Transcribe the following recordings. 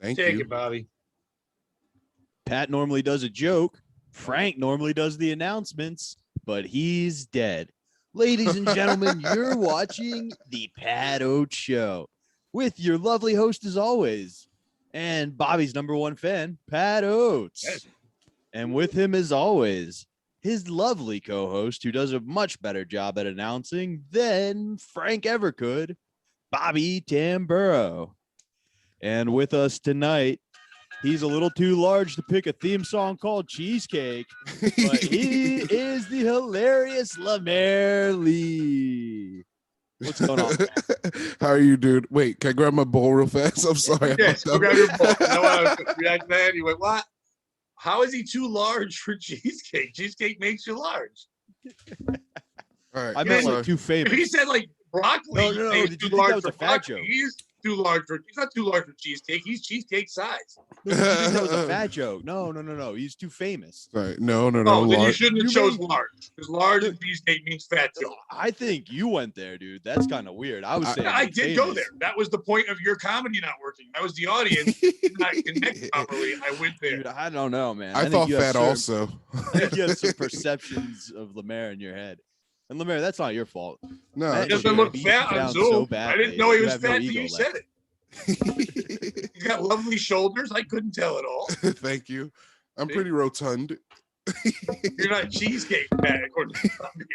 Thank Take you. it, Bobby. Pat normally does a joke. Frank normally does the announcements, but he's dead. Ladies and gentlemen, you're watching the Pat Oates Show with your lovely host as always, and Bobby's number one fan, Pat Oates. Yes. And with him as always, his lovely co-host who does a much better job at announcing than Frank ever could, Bobby Tamburo. And with us tonight, he's a little too large to pick a theme song called Cheesecake, but he is the hilarious LeMaire Lee. What's going on, man? How are you, dude? Wait, can I grab my bowl real fast? I'm sorry. Yes, go grab your bowl. You know what? I was reacting to that. You went, what? How is he too large for cheesecake? Cheesecake makes you large. All right. I meant Yeah, like too If famous. he said like broccoli, No. he's Did too you think large that was for a fat broccoli. joke? He's too large for. He's not too large for cheesecake. He's cheesecake size. You think that was a fat joke? No. He's too famous. Sorry. No. Oh, then you large. shouldn't have chose large because large and cheesecake means fat joke. I think you went there, dude. That's kind of weird. I was saying I you're did go famous. there. That was the point of your comedy not working. I was the audience, not connect properly. I went there. Dude, I don't know, man. I think thought you have fat certain- also. I think you have some perceptions of LeMaire in your head. And LeMaire, that's not your fault. No. That He doesn't shit look beat fat you on down Zoom. so I badly. didn't know he You was have no fat until ego you left. said it. He's got lovely shoulders. I couldn't tell at all. Thank you. I'm See? pretty rotund. You're not cheesecake fat, according to Bobby.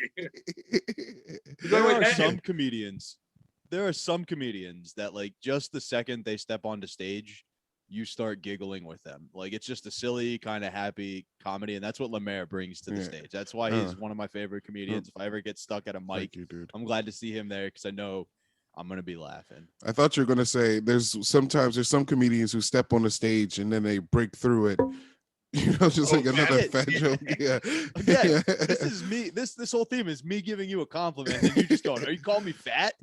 There are some comedians that, like, just the second they step onto stage, you start giggling with them. Like, it's just a silly, kind of happy comedy, and that's what LeMaire brings to the stage. That's why he's one of my favorite comedians. If I ever get stuck at a mic, Thank you, dude. I'm glad to see him there because I know I'm gonna be laughing. I thought you were gonna say there's some comedians who step on the stage and then they break through it. You know, just like another fat joke. Yeah. Again, this is me. This whole theme is me giving you a compliment, and you just going, "Are you calling me fat?"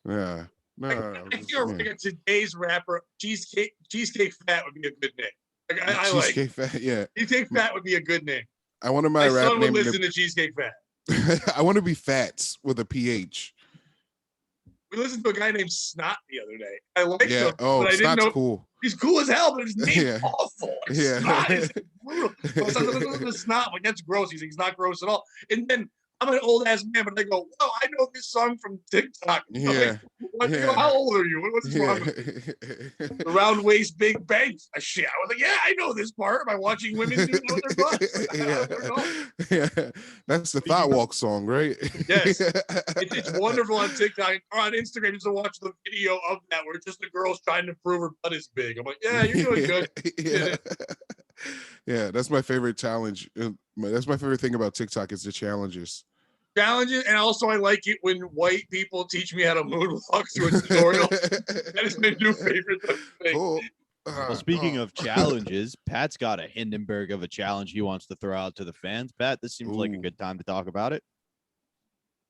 Yeah. No. I feel like today's rapper, cheesecake fat would be a good name. Like, I like Cheesecake Fat. Yeah. cheesecake fat would be a good name. I wanted My my rap son would name. listen to cheesecake fat. I want to be Fats with a PH. We listened to a guy named Snot the other day. I like Yeah. him, Oh, but I didn't Snot's know cool. he's cool as hell, but his name's Yeah. awful. Like, Yeah. Snot is brutal. So I was listening to Snot, like that's gross. He's not gross at all. And then I'm an old ass man, but I go, "Wow, I know this song from TikTok." I'm Yeah. like, Yeah. how old are you? What's wrong with Yeah. the round waist, big bangs? Shit, I was like, "Yeah, I know this part. Am I watching women do with their butts?" Yeah. That's the Thought Walk song, right? Yes. It's wonderful on TikTok or on Instagram just to watch the video of that where it's just the girl's trying to prove her butt is big. I'm like, yeah, you're doing good. Yeah. Yeah, that's my favorite challenge. That's my favorite thing about TikTok is the challenges. Challenges, and also I like it when white people teach me how to moonwalk through a tutorial. That is my new favorite thing. Oh, Well, speaking of challenges, Pat's got a Hindenburg of a challenge he wants to throw out to the fans. Pat, this seems like a good time to talk about it.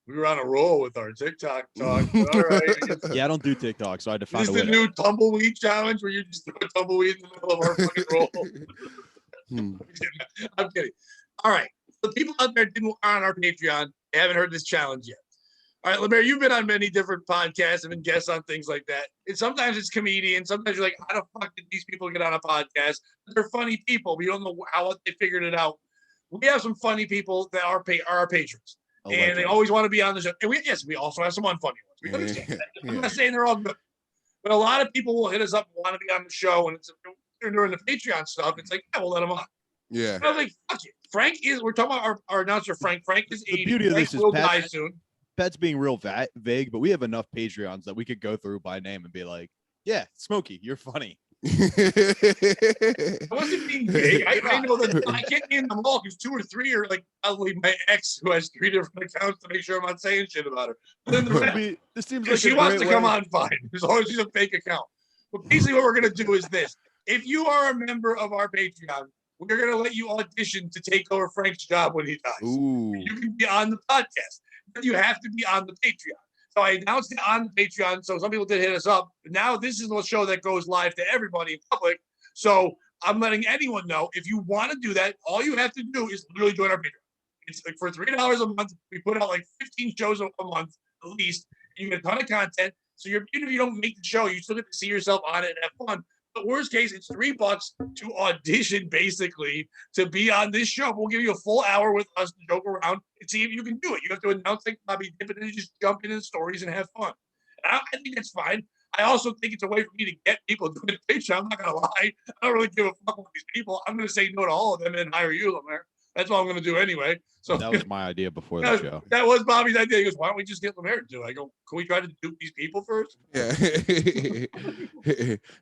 We were on a roll with our TikTok talk. All right. Yeah, I don't do TikTok, so I had to find This a is way. the new tumbleweed challenge where you just throw a tumbleweed in the middle of our fucking roll. I'm kidding. All right. The people out there are on our Patreon. They haven't heard this challenge yet. All right, LeMaire, you've been on many different podcasts and been guests on things like that. And sometimes it's comedians. Sometimes you're like, how the fuck did these people get on a podcast? They're funny people. We don't know how they figured it out. We have some funny people that are our patrons. And they always want to be on the show. And we also have some unfunny ones. We understand that. I'm not saying they're all good. But a lot of people will hit us up and want to be on the show. And it's during the Patreon stuff, it's like, yeah, we'll let them on. Yeah. And I was like, fuck it. Frank is, we're talking about our announcer, Frank. Frank is 80. The beauty of Frank this is will die soon. Pat's being real vague, but we have enough Patreons that we could go through by name and be like, yeah, Smokey, you're funny. I wasn't being vague. I know that I can't name them all because 2 or 3 are like probably my ex who has 3 different accounts to make sure I'm not saying shit about her. But then the rest, This seems like she wants to come on fine. As long as she's a fake account. But basically what we're going to do is this. If you are a member of our Patreon, we're going to let you audition to take over Frank's job when he dies. Ooh. You can be on the podcast, but you have to be on the Patreon. So I announced it on the Patreon. So some people did hit us up. But now this is the show that goes live to everybody in public. So I'm letting anyone know if you want to do that, all you have to do is literally join our Patreon. It's like for $3 a month. We put out like 15 shows a month at least. You get a ton of content. So even if you don't make the show, you still get to see yourself on it and have fun. But worst case, it's $3 to audition, basically, to be on this show. We'll give you a full hour with us to joke around and see if you can do it. You have to announce like Bobby Dip, and then you just jump into the stories and have fun. And I think that's fine. I also think it's a way for me to get people doing the Patreon. I'm not gonna lie. I don't really give a fuck about these people. I'm gonna say no to all of them and hire you, LeMaire. That's what I'm gonna do anyway. So that was my idea before the show. That was Bobby's idea. He goes, "Why don't we just get LeMaire to do it?" I go, "Can we try to dupe these people first?" Yeah,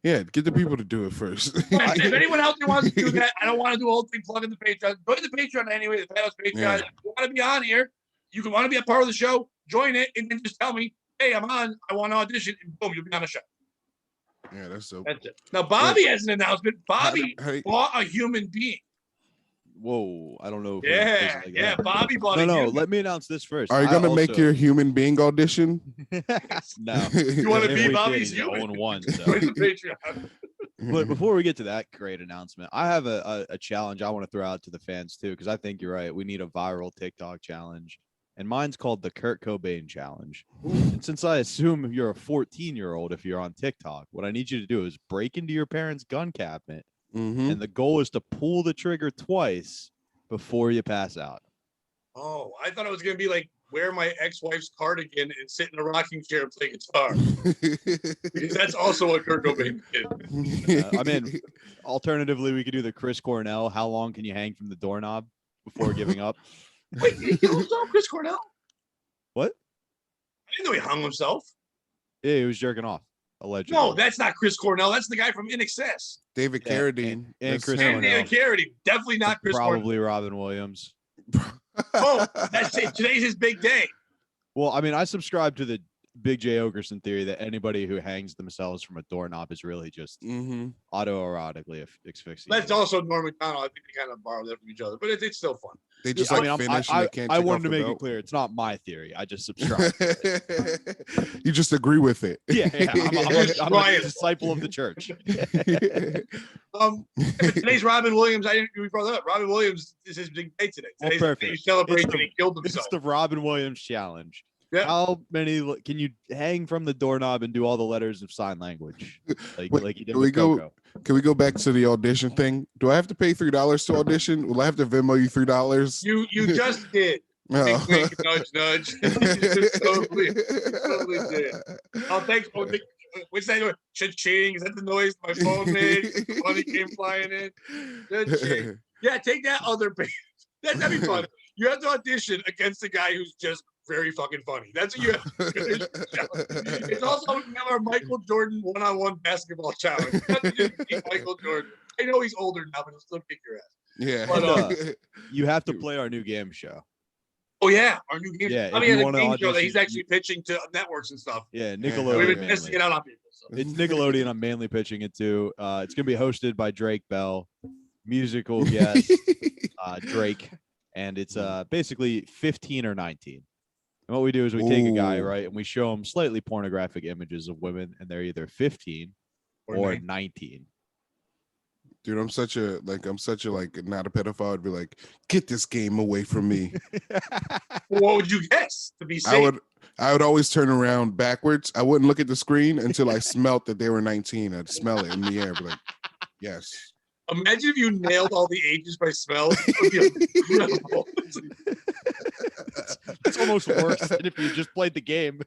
yeah. Get the people to do it first. If anyone out there wants to do that, I don't want to do a whole thing plugging the Patreon. Join the Patreon anyway. The POS Patreon. Yeah. If you want to be on here, you can want to be a part of the show. Join it and then just tell me, "Hey, I'm on. I want to audition," and boom, you'll be on the show. Yeah, that's so. That's it. Now, Bobby has an announcement. Bobby Hey. bought a human being. Whoa, I don't know. Yeah, Bobby bought a No, human. let me announce this first. Are you gonna make your human being audition? No. You want to If be we Bobby's did, he's human? 0-1, so. Join the Patreon. But before we get to that great announcement, I have a challenge I want to throw out to the fans too, because I think you're right. We need a viral TikTok challenge. And mine's called the Kurt Cobain challenge. And since I assume you're a 14-year-old if you're on TikTok, what I need you to do is break into your parents' gun cabinet. And the goal is to pull the trigger twice before you pass out. Oh, I thought it was gonna be like wear my ex-wife's cardigan and sit in a rocking chair and play guitar. Because that's also what Kurt Cobain did. I mean, alternatively, we could do the Chris Cornell. How long can you hang from the doorknob before giving up? Wait, did he kill himself, Chris Cornell? What? I didn't know he hung himself. Yeah, he was jerking off, allegedly. No, that's not Chris Cornell. That's the guy from In Excess. David Carradine and Chris And Cornell. David Carradine. Definitely not Chris Cornell. Probably Robin Williams. Oh, that's it. Today's his big day. Well, I mean, I subscribe to the Big J. Ogerson theory that anybody who hangs themselves from a doorknob is really just autoerotically asphyxiated. That's also Norm Macdonald. I think they kind of borrow that from each other, but it's still fun. They just I finish and they can't. I take wanted off to the make belt. it clear. It's not my theory. I just subscribe. You just agree with it. Yeah. I'm a disciple of the church. Today's Robin Williams. We brought that up. Robin Williams is his big day today. Well, Today's the day perfect. he celebrates It's that he killed himself. It's the Robin Williams challenge. Yeah. How many can you hang from the doorknob and do all the letters of sign language like you did with Coco? Can we go back to the audition thing? Do I have to pay $3 to audition? Will I have to Venmo you $3? You just did. No. Wink, wink, nudge, nudge. You totally did. Oh, thanks. What's that? Cha-ching. Is that the noise my phone made? Money came flying in. Cha-ching. Yeah, take that other page. That'd be fun. You have to audition against a guy who's just very fucking funny. That's what you have to do. It's also we have our Michael Jordan one-on-one basketball challenge. You have to just beat Michael Jordan. I know he's older now, but he'll still kick your ass. Yeah. But, You have to play our new game show. oh yeah, our new game. Yeah, I if mean, you a wanna game show that audition, he's actually pitching to networks and stuff. Yeah, We've Nickelodeon. been testing it out on people. So. It's Nickelodeon. I'm mainly pitching it to. It's gonna be hosted by Drake Bell, musical guest Drake, and it's basically 15 or 19. And what we do is we take a guy, right, and we show him slightly pornographic images of women, and they're either 15 or 19. Dude, I'm such a not a pedophile. I'd be like, get this game away from me. What would you guess to be safe? I would always turn around backwards. I wouldn't look at the screen until I smelt that they were 19. I'd smell it in the air, be like, yes. Imagine if you nailed all the ages by smell. It's almost worse than if you just played the game.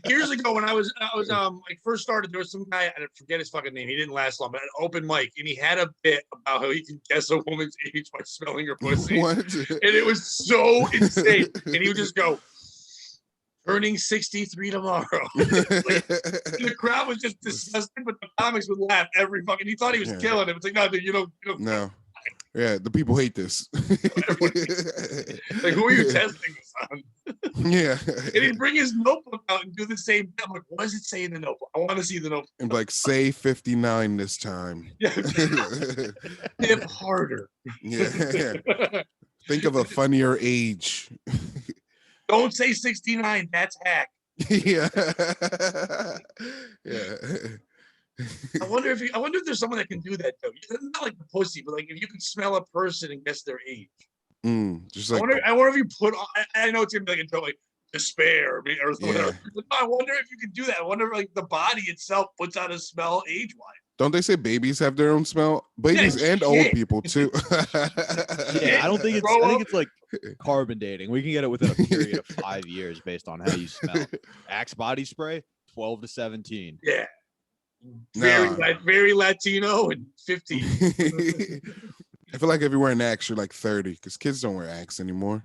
Years ago, when I was like first started, there was some guy, I forget his fucking name. He didn't last long, but an open mic, and he had a bit about how he can guess a woman's age by smelling her pussy. What? And it was so insane. And he would just go, turning 63 tomorrow. The crowd was just disgusted, but the comics would laugh every fucking. He thought he was killing him. It's like, no, dude, you don't. No. Yeah, the people hate this. Like, who are you testing this on? Yeah. And he'd bring his notebook out and do the same thing. I'm like, what does it say in the notebook? I want to see the notebook. And like, say 59 this time. Yeah. Hit harder. Yeah. Think of a funnier age. Don't say 69. That's hack. Yeah. Yeah. I wonder if there's someone that can do that though. It's not like the pussy, but like if you can smell a person and guess their age. Just like I wonder if you put on. I know it's gonna be like a joke. Like despair or whatever. Yeah. I wonder if you could do that. I wonder if like the body itself puts out a smell age-wise. Don't they say babies have their own smell? Babies and old shit. people too. Yeah, I don't think it's. Grow I think up. it's like carbon dating. We can get it within a period of 5 years based on how you smell. Axe body spray, 12 to 17. Yeah. Very, Nah. very Latino and 15. I feel like if you're wearing Axe, you're like 30 because kids don't wear Axe anymore.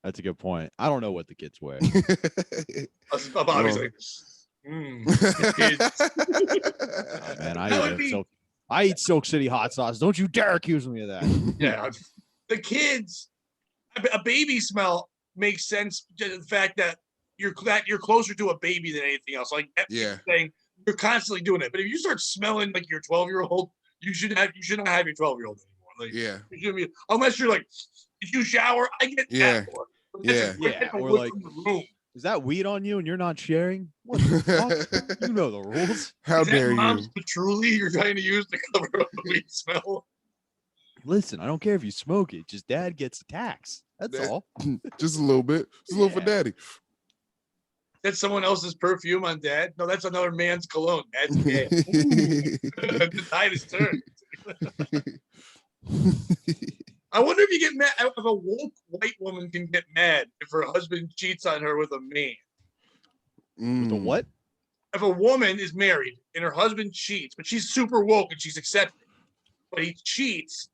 That's a good point. I don't know what the kids wear. I'm always like, kids. Oh, man, That would be- I eat Silk City hot sauce. Don't you dare accuse me of that. Yeah, the kids, a baby smell makes sense. Just the fact that you're closer to a baby than anything else. Like Yeah. saying you're constantly doing it. But if you start smelling like your 12-year-old, you should not have your 12-year-old anymore. Like Yeah. you shouldn't be, unless you're like, did you shower? I get Yeah. that more. Yeah. Yeah, or Or like- from the room. Is that weed on you and you're not sharing? What the fuck? You know the rules. How Is that dare you? mom's patchouli you're trying to use to cover up the weed smell? Listen, I don't care if you smoke it. Just dad gets a tax. That's That- all. Just a little bit. Just a little for Yeah. daddy. That's someone else's perfume on dad. No, that's another man's cologne. That's dad. The tide is turned. I wonder if you get mad if a woke white woman can get mad if her husband cheats on her with a man. The Mm. what? If a woman is married and her husband cheats, but she's super woke and she's accepting, but he cheats.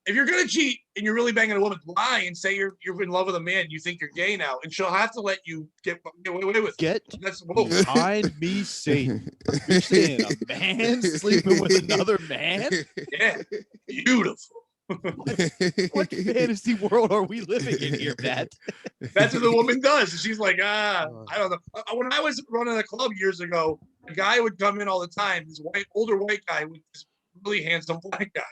If you're gonna cheat and you're really banging a woman, lie and say you're in love with a man, you think you're gay now, and she'll have to let you get away with it. Get That's woke. behind me, Satan. You're saying a man sleeping with another man? Yeah, beautiful. What fantasy world are we living in here, Matt? That's what the woman does. She's like, I don't know. When I was running a club years ago, a guy would come in all the time. This older white guy with this really handsome black guy.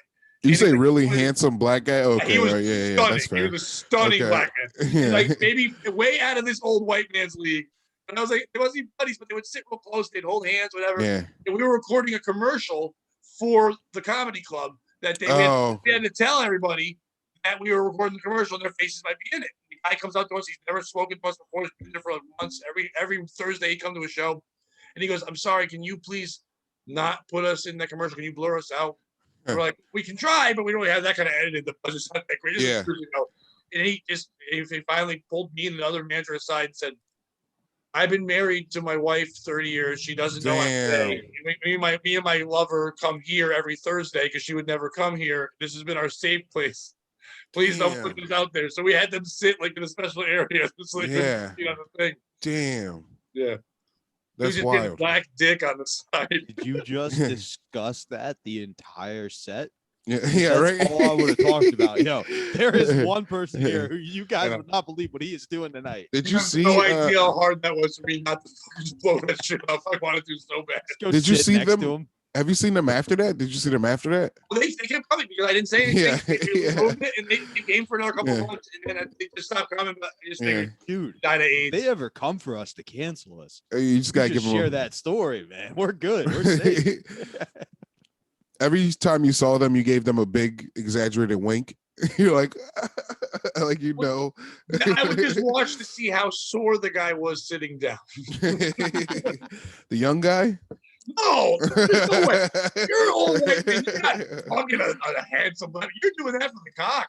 You say And really he was- handsome black guy? Okay, he was right, yeah, stunning. that's He fair. was a stunning Okay. black man. Yeah. Like maybe way out of this old white man's league. And I was like, it wasn't even buddies, but they would sit real close, they'd hold hands, whatever. Yeah. And we were recording a commercial for the comedy club that we had to tell everybody that we were recording the commercial and their faces might be in it. The guy comes up to us, he's never spoken to us before, he's been there for like months. Every Thursday he comes to a show and he goes, I'm sorry, can you please not put us in the commercial? Can you blur us out? We're like, we can try, but we don't really have that kind of edited. The budget's not that great. This is Yeah. years ago. And he finally pulled me and the other manager aside and said, I've been married to my wife 30 years. She doesn't know I'm gay. Me and my lover come here every Thursday because she would never come here. This has been our safe place. Please don't put this out there. So we had them sit like in a special area. Just like Yeah. you know, the thing. Damn. Yeah. That's Just getting wild. black dick on the side. Did you just discuss that the entire set? Yeah, That's right. all I would have talked about. There is one person here who you guys would not believe what he is doing tonight. Did you have see? no idea how hard that was for me not to just blow that shit up. I wanted to so bad. Just go Did you sit see next them? to him. Have you seen them after that? Did you see them after that? Well, they kept coming because I didn't say anything. Yeah, They yeah. moved it and they came for another couple Yeah. months and then they just stopped coming. But I just Yeah. figured Dude, died of if AIDS. they ever come for us to cancel us, You just we gotta just give share them. that story, man. We're good. We're safe. Every time you saw them, you gave them a big exaggerated wink. You're like, I would just watch to see how sore the guy was sitting down. the young guy. No, there's no way. You're an old white man. You're not fucking a handsome buddy. You're doing that for the cock.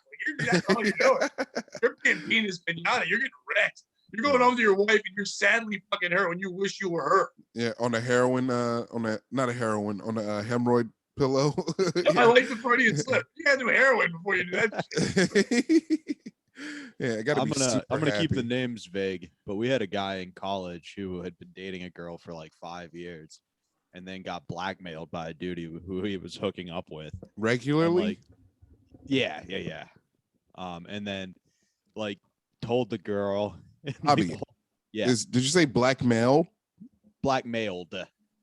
That's all you're doing. You're getting penis pinata. You're getting wrecked. You're going home to your wife and you're sadly fucking her when you wish you were her. Yeah, on a heroin, not a heroin, on a hemorrhoid pillow. I like the Freudian slip. You gotta do heroin before you do that. Yeah, I gotta I'm be gonna keep the happy. names vague, but we had a guy in college who had been dating a girl for like 5 years and then got blackmailed by a dude who he was hooking up with. And, regularly. like, yeah. And then like told the girl. and the Bobby, whole- yeah, Did you say blackmail? blackmailed.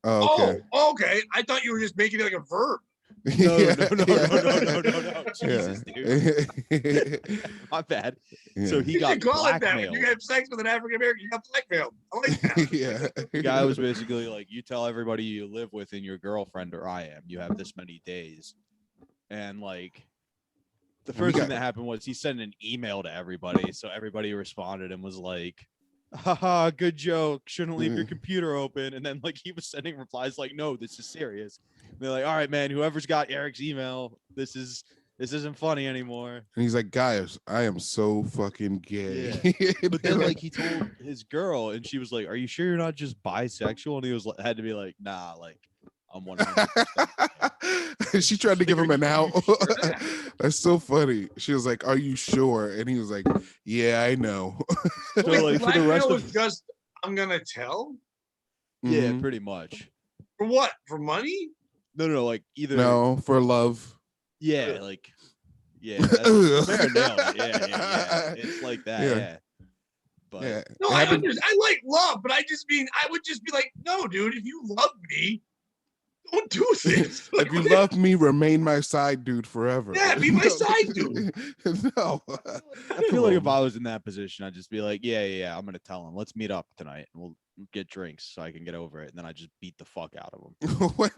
Oh, okay. Oh, okay. I thought you were just making it like a verb. No. Yeah. Jesus, dude. My bad. So Yeah. he You got should call it that. When blackmailed. you have sex with an African American, you got blackmailed. I like that. Yeah. The guy was basically like, you tell everybody you live with and your girlfriend or I am. You have this many days. And like the We first got- thing that happened was he sent an email to everybody. So everybody responded and was like, haha, good joke. Shouldn't leave your computer open. And then like he was sending replies like, no, this is serious. And they're like, all right, man, whoever's got Eric's email, this isn't funny anymore. And he's like, guys, I am so fucking gay. Yeah. But then like he told his girl, and she was like, are you sure you're not just bisexual? And he was had to be like, nah, like I'm 100%. She tried to give him an out. That's so funny. She was like, are you sure? And he was like, yeah, I know. So like for the rest of just I'm gonna tell. Yeah, Mhm. pretty much. For what? For money? No, like either No, for love. yeah, like yeah, LeMaire nailed it. Yeah. It's like that, yeah. But Yeah. No, I understand. I like love, but I would just be like, no, dude, if you love me, don't do this. Like, if you love me, remain my side dude forever. Yeah, be my side dude. No. I feel like if I was in that position, I'd just be like, yeah, I'm gonna tell him, let's meet up tonight and we'll get drinks so I can get over it. And then I just beat the fuck out of him. What?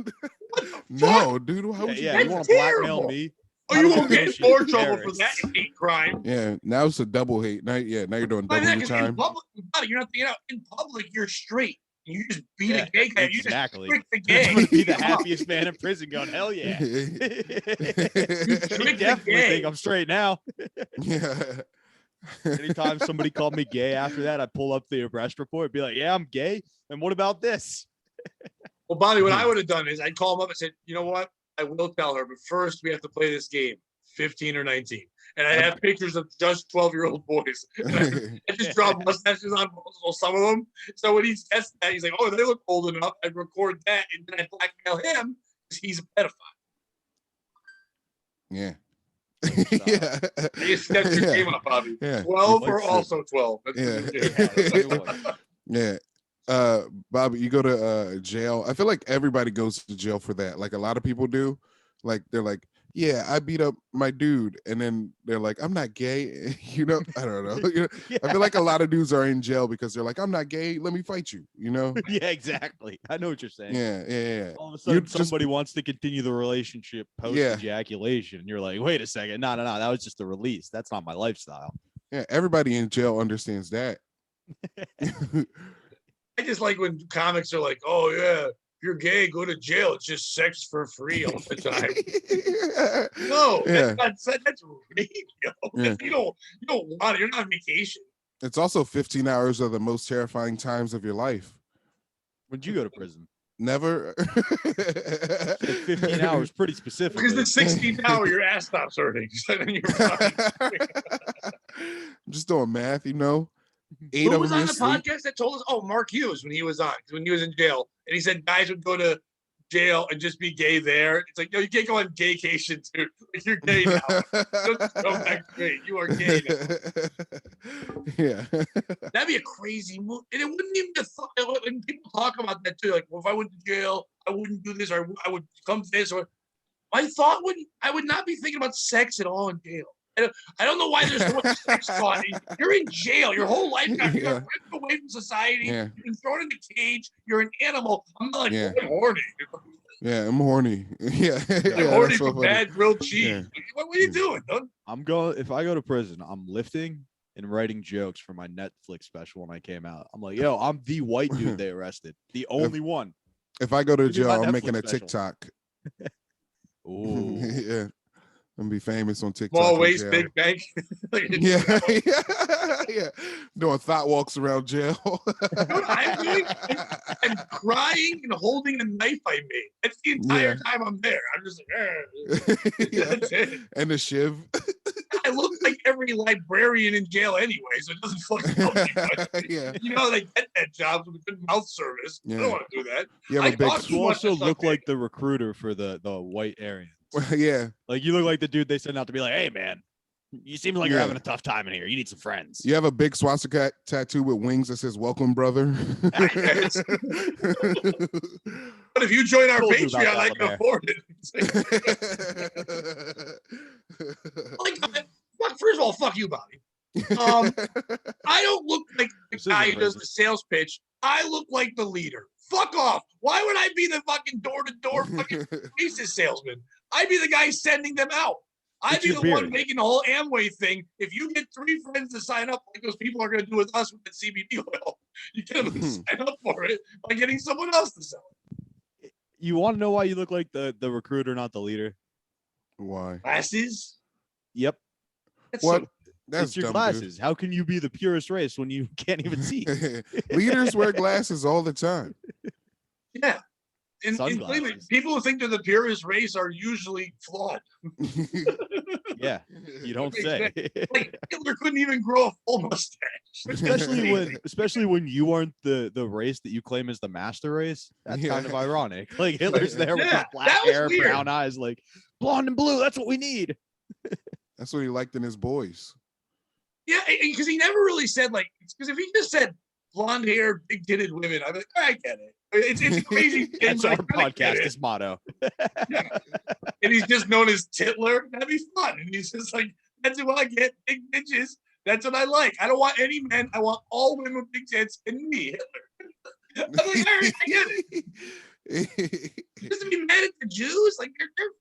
No, dude. How would Yeah, you you want to blackmail me? Oh, you won't get in more trouble for that hate crime. Yeah, now it's a double hate. Now you're doing Like double that, time. in public, you're not thinking out. In public, you're straight. You just beat a gay guy. Exactly. You just trick the I'm gay. gonna be the happiest man in prison going, hell yeah. You definitely think I'm straight now. Yeah. Anytime somebody called me gay after that, I pull up the arrest report, be like, yeah, I'm gay. And what about this? Well, Bobby, what I would have done is I'd call him up and said, you know what? I will tell her, but first we have to play this game, 15 or 19. And I have pictures of just 12-year-old boys. And I just draw mustaches on some of them. So when he tests that, he's like, oh, they look old enough. I'd record that, and then I'd blackmail him because he's a pedophile. Yeah. Yeah. You stepped your game up, Bobby. Yeah. 12 or also 12. Yeah. Bobby, you go to jail. I feel like everybody goes to jail for that. Like a lot of people do. Like they're like, yeah, I beat up my dude, and then they're like, I'm not gay. You know, I don't know. I feel like a lot of dudes are in jail because they're like, I'm not gay. Let me fight you. You know? Yeah, exactly. I know what you're saying. Yeah. All of a sudden, somebody wants to continue the relationship post ejaculation. And you're like, wait a second. No. That was just a release. That's not my lifestyle. Yeah, everybody in jail understands that. I just like when comics are like, oh, yeah, if you're gay, go to jail. It's just sex for free all the time. No, that's rape, yo. Yeah. You don't want it. You're not on vacation. It's also 15 hours of the most terrifying times of your life. When'd you go to prison? Never. 15 hours, pretty specific. Because the 16th hour, your ass stops hurting. I'm just doing math, you know. Who was on the podcast that told us? Oh, Mark Hughes when he was in jail, and he said guys would go to jail and just be gay there. It's like, no, you can't go on gaycation, dude. Like, you're gay now. Don't go back straight. You are gay now. Yeah. That'd be a crazy move. And it wouldn't even be when people talk about that too. Like, well, if I went to jail, I wouldn't do this, or I would come to this. Or my thought I would not be thinking about sex at all in jail. I don't know why there's so much sex thought. You're in jail. Your whole life got ripped away from society. Yeah. You've been thrown in the cage. You're an animal. I'm not like I'm horny. Yeah, I'm horny. Yeah. I'm horny for bad grilled cheese. Yeah. What are you doing, dude? If I go to prison, I'm lifting and writing jokes for my Netflix special when I came out. I'm like, yo, I'm the white dude they arrested. The only one. If I go to jail, I'm making a TikTok. Ooh. Yeah. I'm gonna be famous on TikTok. Small waist, big bank. Yeah. Doing thought walks around jail. I'm crying and holding a knife I made. That's the entire time I'm there. I'm just like, that's it. And the shiv. I look like every librarian in jail anyway, so it doesn't fucking help me much. Yeah. You know, they get that job with a good mouth service. I don't want to do that. You also look like the recruiter for the white Aryans. Yeah. Like you look like the dude they send out to be like, hey man, you seem like you're having a tough time in here. You need some friends. You have a big swastika tattoo with wings that says "Welcome, brother." But if you join our Patreon, I can afford it. First of all, fuck you, Bobby. I don't look like the guy who does the sales pitch. I look like the leader. Fuck off. Why would I be the fucking door-to-door fucking racist salesman? I'd be the guy sending them out. I'd It's be your the one beard. making the whole Amway thing. If you get 3 friends to sign up, like those people are going to do with us with the CBD oil, you get them to sign up for it by getting someone else to sell it. You want to know why you look like the recruiter, not the leader? Why? Glasses? Yep. That's What? so- That's It's your dumb, glasses. How can you be the purest race when you can't even see? dude. Leaders wear glasses all the time. yeah. In Cleveland, Sunglasses. people who think they're the purest race are usually flawed. Yeah, you don't say. Like Hitler couldn't even grow a full mustache. especially when you aren't the race that you claim is the master race. That's kind of ironic. Like Hitler's there with his Yeah, black that was hair, weird. brown eyes, like blonde and blue. That's what we need. That's what he liked in his boys. Yeah, because he never really said like, because if he just said blonde hair, big titted women, I'd be like, I get it. It's crazy. That's our podcast. podcast's motto. Yeah. And he's just known as Titler. That'd be fun. And he's just like, that's what I get, big bitches. That's what I like. I don't want any men. I want all women with big tits and me, Hitler. I'm like, all right, I get it. Just to be mad at the Jews, like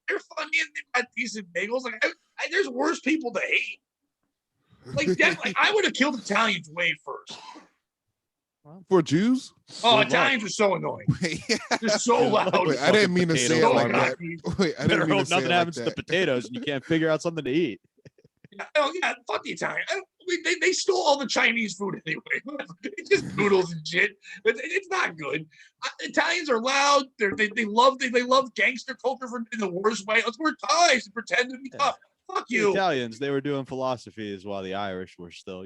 they're funny and they've got decent bagels. Like there's worse people to hate. Like I would have killed Italians way first. For Jews? Oh, Good Italians are so annoying. Wait, They're so loud. wait, I didn't mean to say it Oh my like God. that. Wait, I Better didn't mean hope to say nothing it happens like to the that. potatoes and you can't figure out something to eat. Yeah, fuck the Italian. They stole all the Chinese food anyway. It's just noodles and shit. It's not good. Italians are loud. They love gangster culture in the worst way. Let's wear ties and pretend to be tough. Fuck The you. Italians, they were doing philosophies while the Irish were still,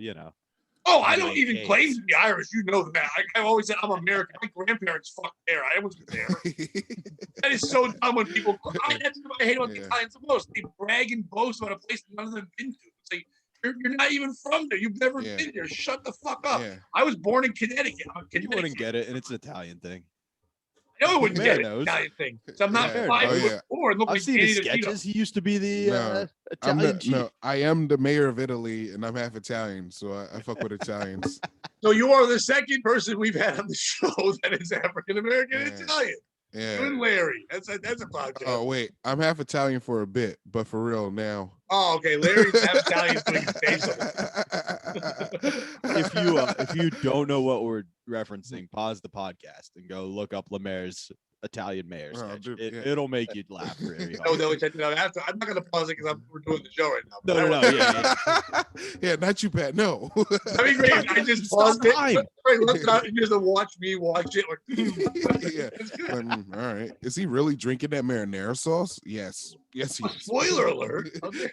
Oh, I don't make even cakes. claim to be Irish. You know that. I've always said I'm American. My grandparents fucked there. I wasn't there. That is so dumb when people. That's what I hate about the Italians the most. They brag and boast about a place none of them been to. It's like you're not even from there. You've never been there. Shut the fuck up. Yeah. I was born in Connecticut. I'm a You Connecticut. wouldn't get it, and it's an Italian thing. I know I wouldn't Mayor get it. knows. Italian thing. So I'm not Yeah. fine. Oh, I yeah. look forward. Look I've like seen his Danny DeVito. sketches. He used to be the No, Italian chief. I am the mayor of Italy, and I'm half Italian, so I fuck with Italians. So you are the second person we've had on the show that is African American and Italian. You and Yeah. Larry. That's a podcast. Oh wait, I'm half Italian for a bit, but for real now. Oh, okay. Larry's half Italian doing facial. If you don't know what we're referencing, pause the podcast and go look up LeMaire's Italian mayor Oh, sketch. dude, yeah. It'll make you laugh very No, hard. check it out. I'm not gonna pause it because we're doing the show right now. No, yeah. Yeah, not you, Pat. No. That'd be great. I just Stop paused it. time. Right, let's not you just watch me watch it. Yeah. That's good. All right. Is he really drinking that marinara sauce? Yes. Yes, he is. Spoiler alert. Okay.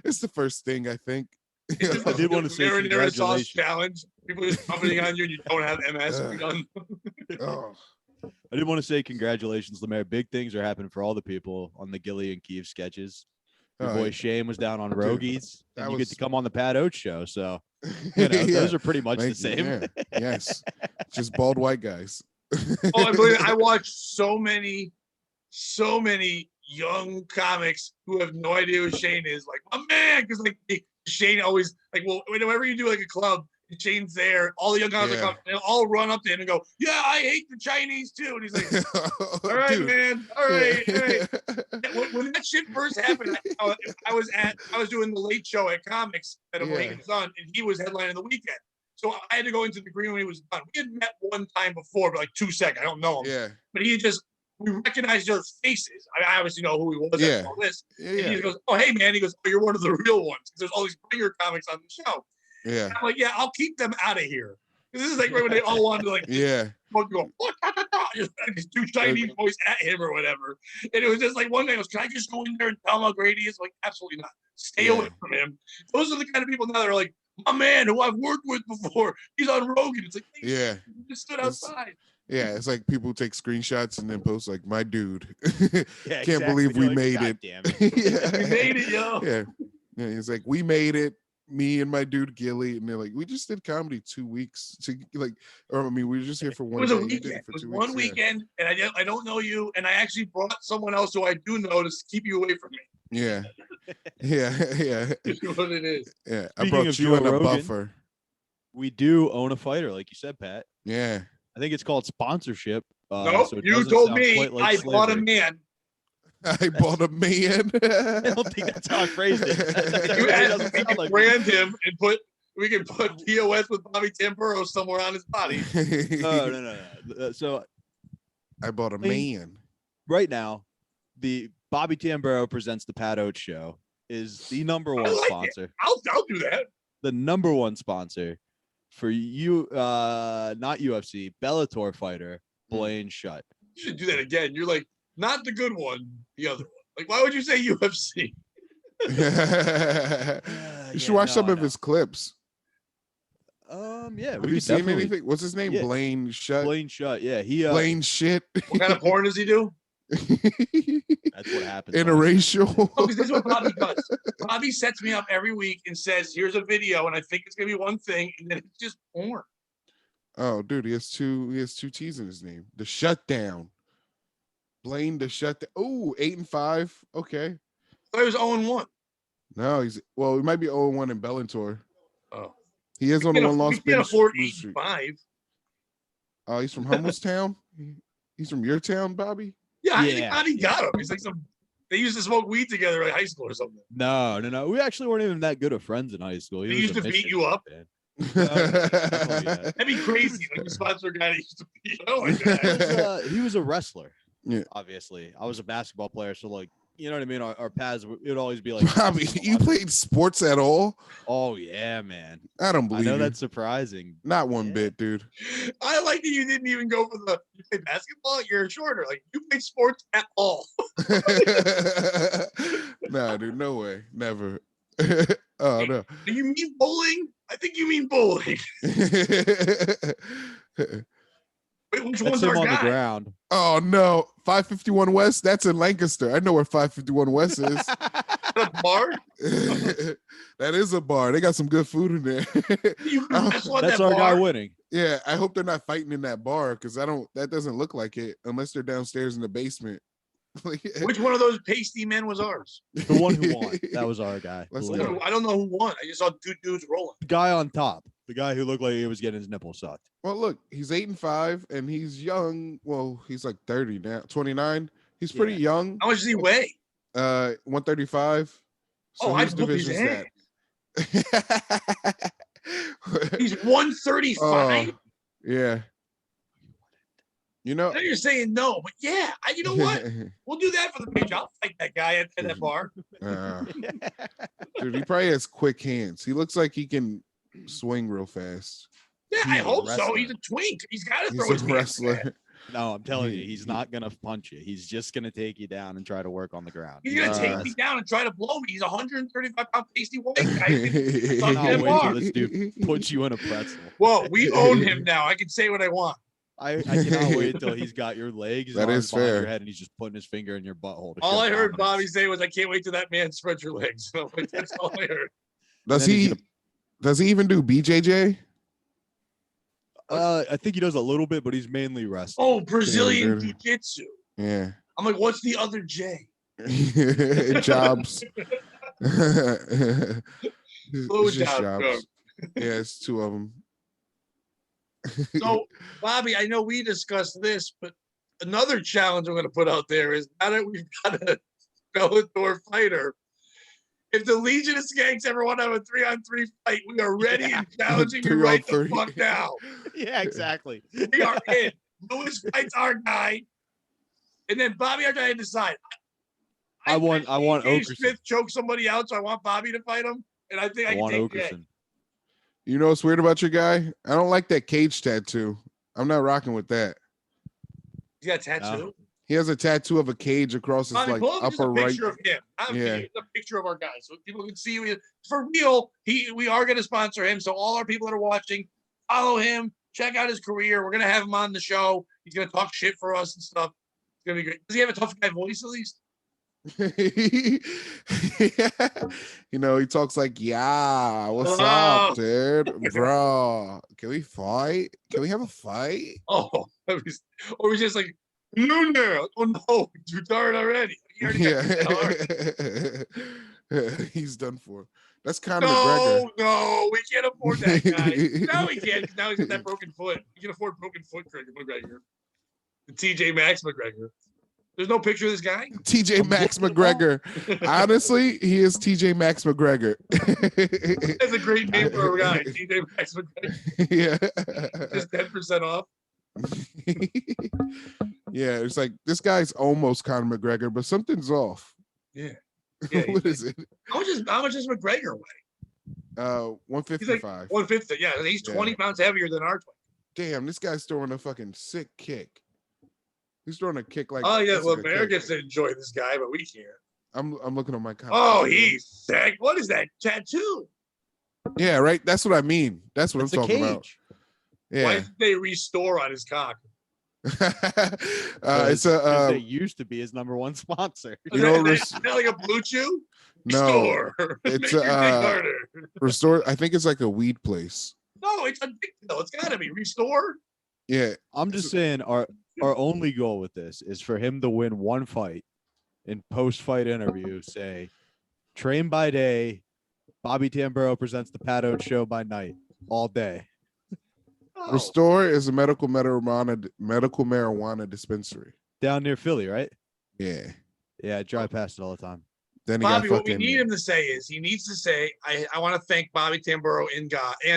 It's the first thing I think. I did want to say Marinara sauce congratulations. challenge. People just commenting on you and you don't have MS. Oh, I did want to say congratulations, LeMaire. Big things are happening for all the people on the Gilly and Keefe sketches. Your Oh, boy yeah. Shane was down on Rogies, that and you was- get to come on the Pat Oates show. So Yeah, those are pretty much the thank you. same. Yeah. Yes. Just bald white guys. Oh, I believe I watched so many young comics who have no idea who Shane is. Like, my man, because like Shane always like, well, whenever you do like a club, Shane's there. All the young guys Yeah. are coming. They'll all run up to him and go, "Yeah, I hate the Chinese too." And he's like, "All right, Dude. man. All right, all right." When that shit first happened, I was doing the late show at Comics at Awake and Sun, and he was headlining the weekend. So I had to go into the green when he was done. We had met one time before, but like 2 seconds. I don't know him, Yeah. but we recognized each other's faces. I obviously know who he was. Yeah. And all this. Yeah. And he Yeah. goes, "Oh, hey, man." He goes, "Oh, you're one of the real ones." Because there's all these bigger comics on the show. Yeah. I'm like, "Yeah, I'll keep them out of here." This is like right when they all wanted to like Yeah. go, "What?" Just do Chinese voice at him or whatever. And it was just like one day I was, "Can I just go in there and tell him how great he is?" Like, absolutely not. Stay away from him. Those are the kind of people now that are like, "My man who I've worked with before, he's on Rogan." It's like, Yeah. you just stood outside. Yeah. It's like people take screenshots and then post like, "My dude." Yeah, Can't believe we You're like, made "God it. Damn it. Yeah. We made it, yo. Yeah. Yeah. It's like, we made it. Me and my dude Gilly, and they're like, we just did comedy 2 weeks to like, or I mean, we were just here for It one was day. a You did weekend. it for It was 2 one weeks. weekend, and I don't know you, and I actually brought someone else who I do know to keep you away from me. Yeah. Yeah. Yeah. Is what it is. Yeah. I Speaking brought of you Joe in a Rogan, buffer. We do own a fighter, like you said, Pat. Yeah. I think it's called sponsorship. Nope, so it you doesn't told sound me quite like I bought a slavery. man. I bought a man. I don't think that's how I phrased it. You It asked doesn't if we sound can like brand him and we can put POS with Bobby Tamburo somewhere on his body. No. So I bought a man. right now, the Bobby Tamburo presents the Pat Oates Show is the number one sponsor. I'll do that. The number one sponsor for you, not UFC, Bellator fighter Blaine Shutt. You should do that again. You're like, not the good one, the other one. Like, why would you say UFC? You should watch some of his clips. Yeah. Have you seen anything? What's his name? Yeah. Blaine Shutt. Blaine Shutt. Yeah. Blaine shit. What kind of porn does he do? That's what happens. Interracial. Oh, because this is what Bobby does. Bobby sets me up every week and says, "Here's a video," and I think it's gonna be one thing, and then it's just porn. Oh, dude, he has two T's in his name. The Shutdown. Blaine the Shutdown. Oh, 8-5. Okay. I thought he was 0-1. No, he might be 0-1 in Bellator. Oh. He is on a one-loss streak. He can't afford 8-5. Oh, he's from Hummelstown? He's from your town, Bobby? Yeah, I think Bobby got him. He's like they used to smoke weed together in high school or something. No. We actually weren't even that good of friends in high school. He used to beat you up. That'd be crazy. Like a sponsor guy that used to beat. Oh my god. He was a wrestler. Yeah. Obviously, I was a basketball player, so like, you know what I mean. Our paths would always be like. Bobby, you played sports at all? Oh yeah, man. I don't believe. I know that's surprising. Not one bit, dude. I like that you didn't even go for you play basketball. You're shorter. Like you play sports at all. Nah, dude, no way, never. Oh no. Do you mean bowling? I think you mean bowling. Wait, which one's our on guy? The ground. Oh no, 551 West. That's in Lancaster. I know where 551 West is. A bar? That is a bar. They got some good food in there. That's our guy winning. Yeah, I hope they're not fighting in that bar because that doesn't look like it unless they're downstairs in the basement. Which one of those pasty men was ours? The one who won. That was our guy. I don't know who won. I just saw two dudes rolling. The guy on top. The guy who looked like he was getting his nipple sucked. Well, look, he's 8-5 and he's young. Well, he's like 30 now, 29. He's pretty young. How much does he weigh? 135. So I'd whoop his ass. He's 135. Yeah. You know, I know you're saying no, but yeah, you know what? We'll do that for the page. I'll fight that guy at that bar. Dude, he probably has quick hands. He looks like he can swing real fast. Yeah, I hope so. He's a twink. He's got to throw his wrestler. No, I'm telling you, he's not gonna punch you. He's just gonna take you down and try to work on the ground. He's gonna take me down and try to blow me. He's a 135-pound pasty white guy. Wait till this dude puts you in a pretzel. Well, we own him now. I can say what I want. I cannot wait until he's got your legs. That is fair. Your head and he's just putting his finger in your butthole. All I heard Bobby say was, "I can't wait till that man spreads your legs." So that's all I heard. Does he even do BJJ? I think he does a little bit, but he's mainly wrestling. Oh, Brazilian jiu-jitsu. Yeah. I'm like, what's the other J? Jobs. Slow down, jobs. Yeah, it's two of them. So, Bobby, I know we discussed this, but another challenge I'm going to put out there is now that we've got a Bellator fighter, if the Legion of Skanks ever want to have a 3-on-3 fight, we are ready and challenging you right the fuck now. Yeah, exactly. We are in. Lewis fights our guy, and then Bobby, I'm trying to decide. I want Oakerson. Smith choke somebody out, so I want Bobby to fight him, and I think I can take Oakerson. You know what's weird about your guy? I don't like that cage tattoo. I'm not rocking with that. He got a tattoo? No. He has a tattoo of a cage across his like upper right. Picture of him. It's a picture of our guy, so people can see. For real, we are going to sponsor him. So all our people that are watching, follow him, check out his career. We're going to have him on the show. He's going to talk shit for us and stuff. It's going to be great. Does he have a tough guy voice at least? You know, he talks like, "Yeah, what's up, dude, bro? Can we fight? Can we have a fight?" Oh, or he's just like, "No, oh no, he's retired already." He's done for. That's Conor McGregor. No, we can't afford that guy. No, we can't. Now he's got that broken foot. We can afford broken foot McGregor. The TJ Maxx McGregor. There's no picture of this guy? TJ Maxx McGregor. Honestly, he is TJ Maxx McGregor. That's a great name for a guy. TJ Maxx McGregor. Yeah. Just 10% off. Yeah, it's like this guy's almost Conor McGregor, but something's off. Yeah. What is it? How much does McGregor weigh? 155. 150. Yeah, he's 20 pounds heavier than our 20. Damn, this guy's throwing a fucking sick kick. He's throwing a kick like. Oh yeah, LeMaire gets to enjoy this guy, but we can't. I'm looking on my comment. Oh, he's sick. What is that tattoo? Yeah, right. That's what I mean. That's what I'm talking about. Yeah. Why did they restore on his cock? It's they used to be his number one sponsor. You know, is that like a Blue Chew? No, Restore. it's harder. Restore. I think it's like a weed place. No, it's addictive though. It's gotta be Restore. Yeah, I'm just saying our only goal with this is for him to win one fight in post-fight interview, say, train by day, Bobby Tamburo presents the Pat Oates show by night, all day. Oh. Restore is a medical marijuana dispensary Down near Philly, right? Yeah. Yeah, I drive past it all the time. Then he Bobby, got what we need him to say is he needs to say, I want to thank Bobby Tamburo and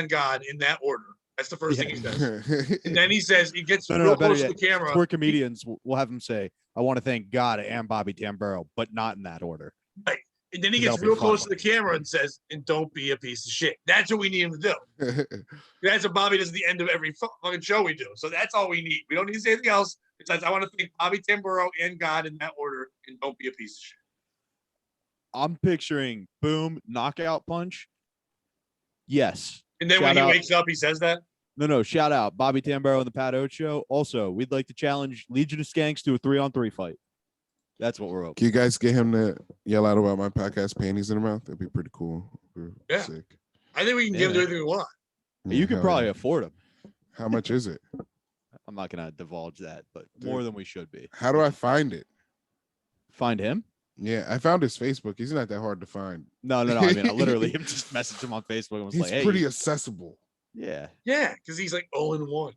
God in that order. That's the first thing he says. And then he says, he gets real close to the camera. We're comedians. We'll have him say, I want to thank God and Bobby Tamburo, but not in that order. Right. And then he gets real close to the camera and says, and don't be a piece of shit. That's what we need him to do. That's what Bobby does at the end of every fucking show we do. So that's all we need. We don't need to say anything else. Besides, I want to thank Bobby Tamburo and God in that order, and don't be a piece of shit. I'm picturing boom, knockout punch. Yes. And then when he wakes up, he says that? No. Shout out Bobby Tamburo and the Pat Oates show. Also, we'd like to challenge Legion of Skanks to a 3-on-3 fight. That's what we're hoping. Can you guys get him to yell out about my podcast, Panties in the Mouth? That'd be pretty cool. Yeah. Sick. I think we can give him everything we want. You can probably afford him. How much is it? I'm not going to divulge that, but more than we should be. How do I find it? Find him? Yeah, I found his Facebook. He's not that hard to find. No. I mean, I literally just messaged him on Facebook and was he's pretty accessible. Yeah. Yeah, because he's like 0-1.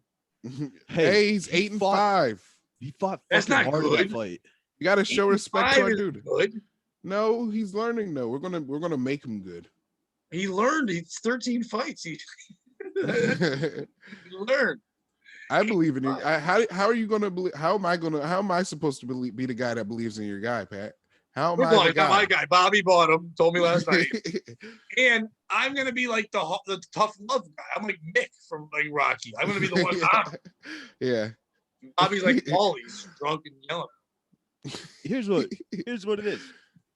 Hey, he's 8-5. He fought That's not hard good. in that fight. You got to show respect to our dude. Good. No, he's learning though. We're gonna make him good. He learned. He's 13 fights. He learned. I believe in you. How are you gonna believe? How am I supposed to be the guy that believes in your guy, Pat? How am I the guy? My guy. Bobby bought him. Told me last night. And I'm gonna be like the tough love guy. I'm like Mick from like Rocky. I'm gonna be the one. Yeah. Bobby's like Paulie's drunk and yelling. Here's what it is.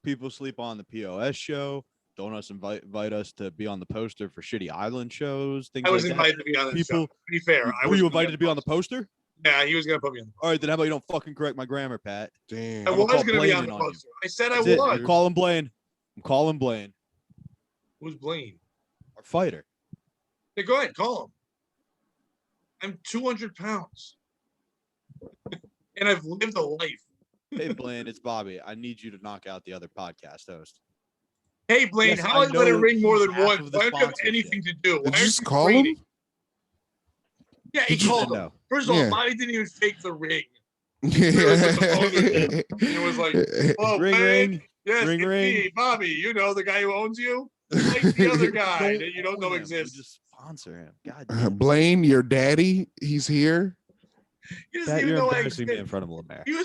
People sleep on the POS show. Don't invite us to be on the poster for Shitty Island shows. Things I was like invited that. to be on the show. To be fair, were you invited to be on the poster? Yeah, he was gonna put me on. All right, then how about you don't fucking correct my grammar, Pat? Damn. I was gonna be on the poster. I said I was. I'm calling Blaine. Who's Blaine? Our fighter. Hey, go ahead, call him. I'm 200 pounds, and I've lived a life. Hey, Blaine, it's Bobby. I need you to knock out the other podcast host. Hey, Blaine, Yes, how I let it ring more than once? Why don't you have sponsorship. anything to do? Did Why you aren't just you call training? him? Yeah, he called him. No. First of all, Yeah. Bobby didn't even fake the ring. Yeah. It was like, oh, Ring, Blaine, ring. yes, Ring, it's ring. me, Bobby. You know the guy who owns you, like the other guy that you don't know own him. We exists. just sponsor him. God damn. Blaine, your daddy, he's here. He doesn't Pat, even you're know I embarrassing me in exist. front of LeMaire. He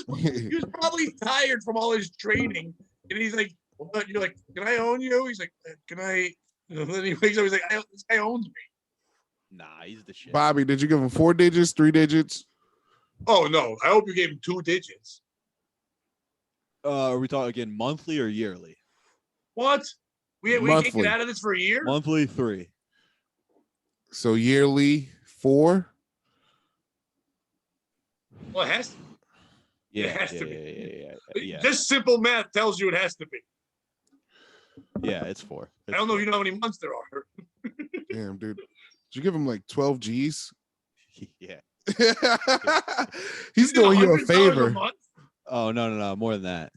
was probably tired from all his training, and he's like, "What?" You're like, "Can I own you?" He's like, "Can I?" And then he wakes up. He's like, "This guy owns me." Nah, he's the shit. Bobby, did you give him 4 digits, 3 digits? Oh no! I hope you gave him 2 digits. Are we talking again monthly or yearly? What? We can't Monthly. get out of this for a year? Monthly 3. So yearly 4. Well, it has to. Yeah, It has to be. Yeah. Just simple math tells you it has to be. Yeah, it's 4. I don't know if you know how many months there are. Damn, dude. Did you give him like 12 G's? Yeah. He's doing you a $100 favor. month? Oh no, more than that.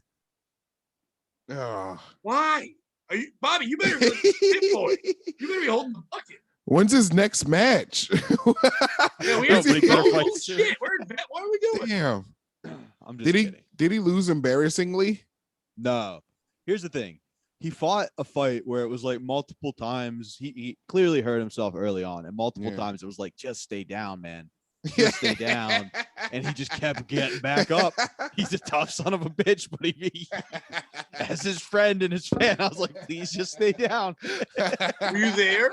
Oh. Why? Are you, Bobby? You better be like a big boy. You better be holding the bucket. When's his next match? Yeah, we No, have but he to better go. fight Oh, soon. shit. What are we doing? Damn. I'm just kidding. Did he lose embarrassingly? No. Here's the thing. He fought a fight where it was like multiple times. He clearly hurt himself early on, and multiple times it was like, just stay down, man. Just stay down. And he just kept getting back up. He's a tough son of a bitch, but he as his friend and his fan, I was like, please just stay down. Were you there?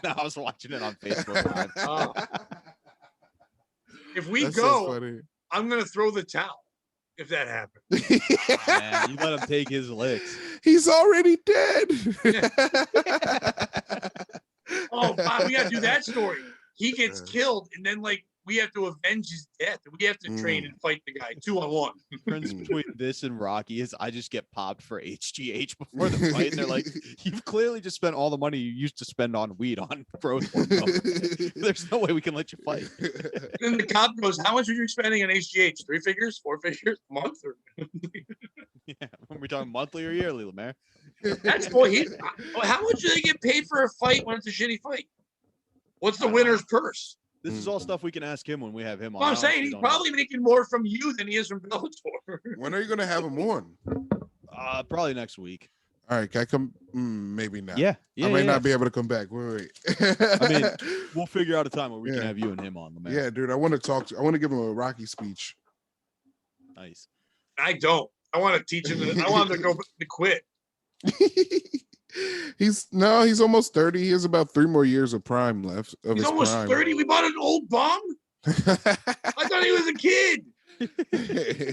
No, I was watching it on Facebook Live. Oh. If we That's go, so funny. I'm gonna throw the towel. If that happens, Man, you let him take his licks. He's already dead. oh, Bob, we gotta do that story. He gets killed, and then like we have to avenge his death. We have to train and fight the guy 2-on-1. The difference between this and Rocky is I just get popped for HGH before the fight, and they're like, "You've clearly just spent all the money you used to spend on weed on growth hormone. There's no way we can let you fight." And the cop goes, "How much are you spending on HGH? 3 figures, 4 figures, a month?" Or Yeah, when we're talking monthly or yearly, LeMaire. that's boy. How much do they get paid for a fight when it's a shitty fight? What's the winner's purse? This is all stuff we can ask him when we have him on. Well, I'm saying he's probably making more from you than he is from Bellator. When are you gonna have him on? Probably next week. All right, can I come? Maybe not. Yeah, I may not be able to come back. Wait. I mean, we'll figure out a time where we can have you and him on, LeMaire. Yeah, dude. I want to give him a Rocky speech. Nice. I don't. I want to teach him. I want him to go to quit. He's almost 30. He has about 3 more years of prime left. He's almost 30. We bought an old bum. I thought he was a kid.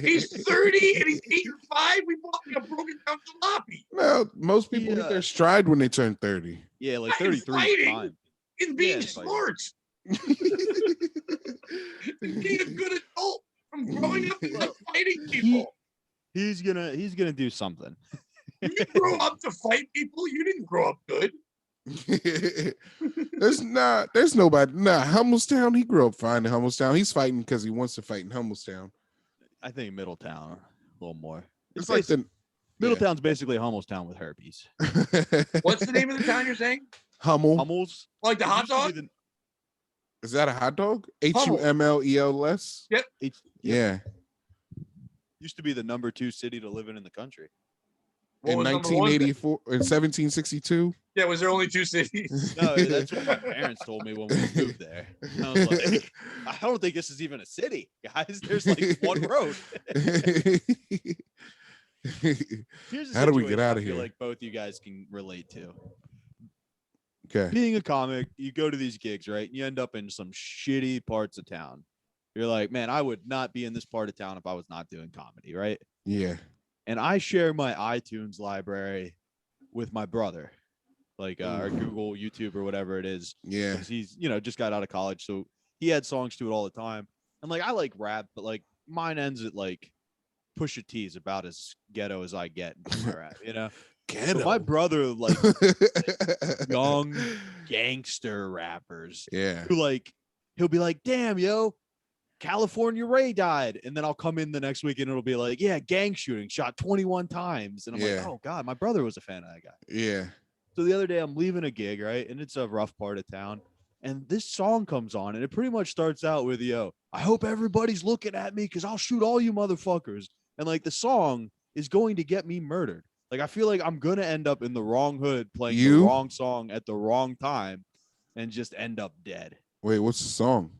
He's 30 and he's 8 or 5. We bought a broken down jalopy. No, most people hit their stride when they turn 30. Yeah, like 33 is fine. It's being smart. Being a good adult from growing up and fighting people. He's gonna do something. You grow up to fight people. You didn't grow up good. There's nobody. Nah, Hummelstown. He grew up fine in Hummelstown. He's fighting because he wants to fight in Hummelstown. I think Middletown a little more. It's like Middletown's basically Hummelstown with herpes. What's the name of the town you're saying? Hummels. Like the hot dog? Is that a hot dog? HUMLELS? Yep. Yeah. Used to be the number 2 city to live in the country. In 1984, in 1762. Yeah, was there only 2 cities? No, that's what my parents told me when we moved there. I was like, I don't think this is even a city, guys. There's like one road. How do we get out of I here? feel like both you guys can relate to. Okay. Being a comic, you go to these gigs, right? And you end up in some shitty parts of town. You're like, man, I would not be in this part of town if I was not doing comedy, right? Yeah. And I share my iTunes library with my brother, like or Google, YouTube, or whatever it is. Yeah. Because he's, just got out of college. So he had songs to it all the time. And like, I like rap, but like mine ends at like Pusha T's about as ghetto as I get in rap, Ghetto. So my brother, like young gangster rappers. Yeah. Who like, he'll be like, damn, yo, California Ray died. And then I'll come in the next week and it'll be like, yeah, gang shooting, shot 21 times. And I'm like, oh God, my brother was a fan of that guy. Yeah. So the other day I'm leaving a gig, right? And it's a rough part of town. And this song comes on and it pretty much starts out with, yo, I hope everybody's looking at me because I'll shoot all you motherfuckers. And like the song is going to get me murdered. Like I feel like I'm going to end up in the wrong hood playing the wrong song at the wrong time and just end up dead. Wait, what's the song?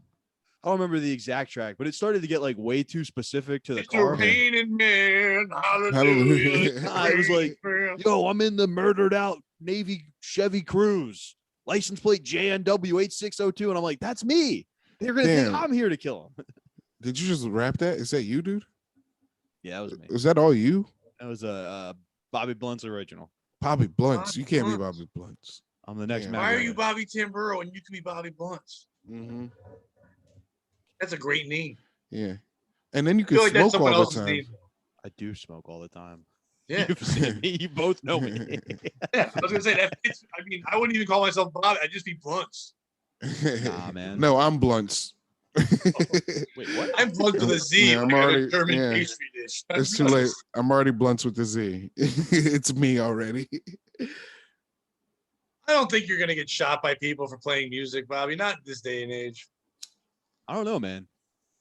I don't remember the exact track, but it started to get like way too specific to the car. It's a raining man. Hallelujah. It was like, yo, I'm in the murdered out Navy Chevy Cruze, license plate JNW 8602. And I'm like, that's me. They're going to think I'm here to kill him. Did you just rap that? Is that you, dude? Yeah, that was me. Was that all you? That was a Bobby Blunt's original. Bobby Blunts. You can't be Bobby Blunts. I'm the next man. Why are you Bobby Tamburo and you can be Bobby Blunts? Mm-hmm. That's a great name. Yeah. And then you can like smoke all the time. Name. I do smoke all the time. Yeah. You've seen me. You both know me. Yeah, I was going to say that fits. I mean, I wouldn't even call myself Bobby. I'd just be Blunts. Nah, man. No, I'm Blunts. Wait, what? I'm Blunts with a Z. Yeah, I'm like already, a German pastry dish. It's too late. I'm already Blunts with the Z. It's me already. I don't think you're going to get shot by people for playing music, Bobby. Not this day and age. I don't know, man.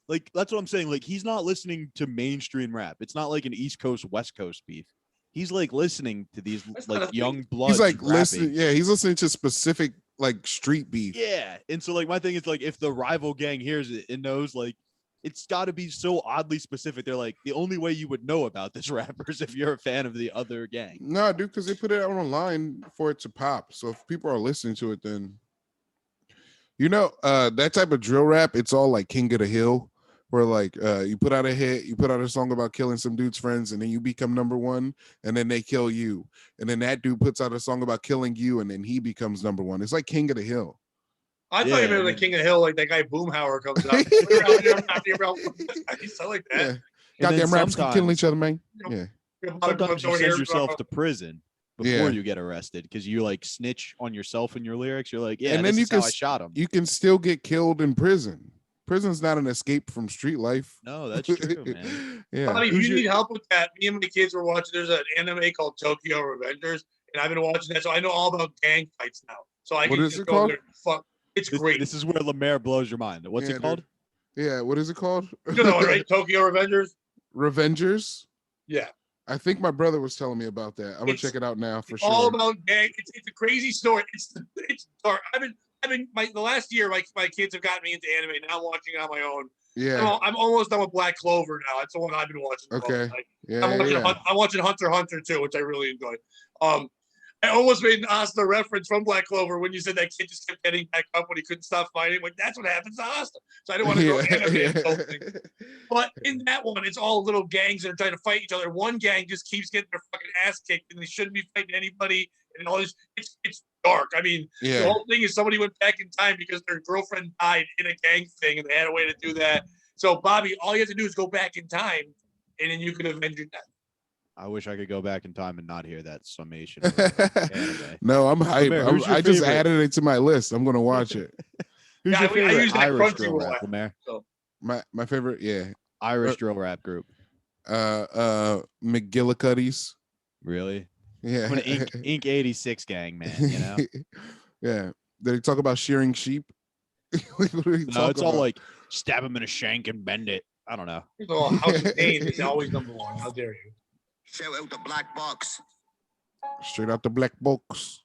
Like, that's what I'm saying. Like, he's not listening to mainstream rap. It's not like an East Coast, West Coast beef. He's like listening to these That's like not a young thing. bloods He's like rapping. listening. Yeah, he's listening to specific like street beef. Yeah. And so like my thing is like if the rival gang hears it and knows like it's got to be so oddly specific. They're like the only way you would know about this rapper is if you're a fan of the other gang. No, dude, because they put it out online for it to pop. So if people are listening to it, then that type of drill rap, it's all like King of the Hill, where like you put out a hit, you put out a song about killing some dude's friends, and then you become number one, and then they kill you, and then that dude puts out a song about killing you, and then he becomes number one. It's like King of the Hill. I thought you meant like King of the Hill, like that guy Boomhauer comes out. You sound like that. Yeah. Goddamn raps keep killing each other, man. Yeah. Sometimes you send yourself to prison before Yeah. you get arrested because you like snitch on yourself in your lyrics. You're like, yeah, And this then you is can how I shot him. You can still get killed in prison. Prison's not an escape from street life. No, that's true, man. Yeah. Buddy, if you need help with that, me and my kids were watching. There's an anime called Tokyo Revengers, and I've been watching that, so I know all about gang fights now. So I What can is just it go called? there. Fuck, it's great. This is where LeMaire blows your mind. What's it called? Yeah, what is it called? You know, right? Tokyo Revengers. Revengers. Yeah. I think my brother was telling me about that. I'm gonna check it out now for sure. All about gang. It's a crazy story. It's dark. The last year my kids have gotten me into anime. Now I'm watching it on my own. Yeah. I'm almost done with Black Clover now. That's the one I've been watching. Okay. I'm watching Hunter x Hunter too, which I really enjoy. I almost made an Asta reference from Black Clover when you said that kid just kept getting back up when he couldn't stop fighting. Like that's what happens to Asta. So I didn't want to go anime. But in that one, it's all little gangs that are trying to fight each other. One gang just keeps getting their fucking ass kicked, and they shouldn't be fighting anybody. And all this, it's dark. I mean, the whole thing is somebody went back in time because their girlfriend died in a gang thing, and they had a way to do that. So Bobby, all you have to do is go back in time, and then you can avenge your death. I wish I could go back in time and not hear that summation. No, I'm hyped. LeMaire, I just added it to my list. I'm gonna watch it. Who's your favorite I use that Irish drill rap, Crunchyroll. LeMaire? So. My favorite, Irish drill rap group. McGillicuddy's. Really? Yeah. I'm an Ink 86 gang, man. You know? Yeah. Did he talk about shearing sheep? No, it's all like stab him in a shank and bend it. I don't know. Oh, House of Pain is always number one. How dare you? Shout out the black box. Straight out the black box.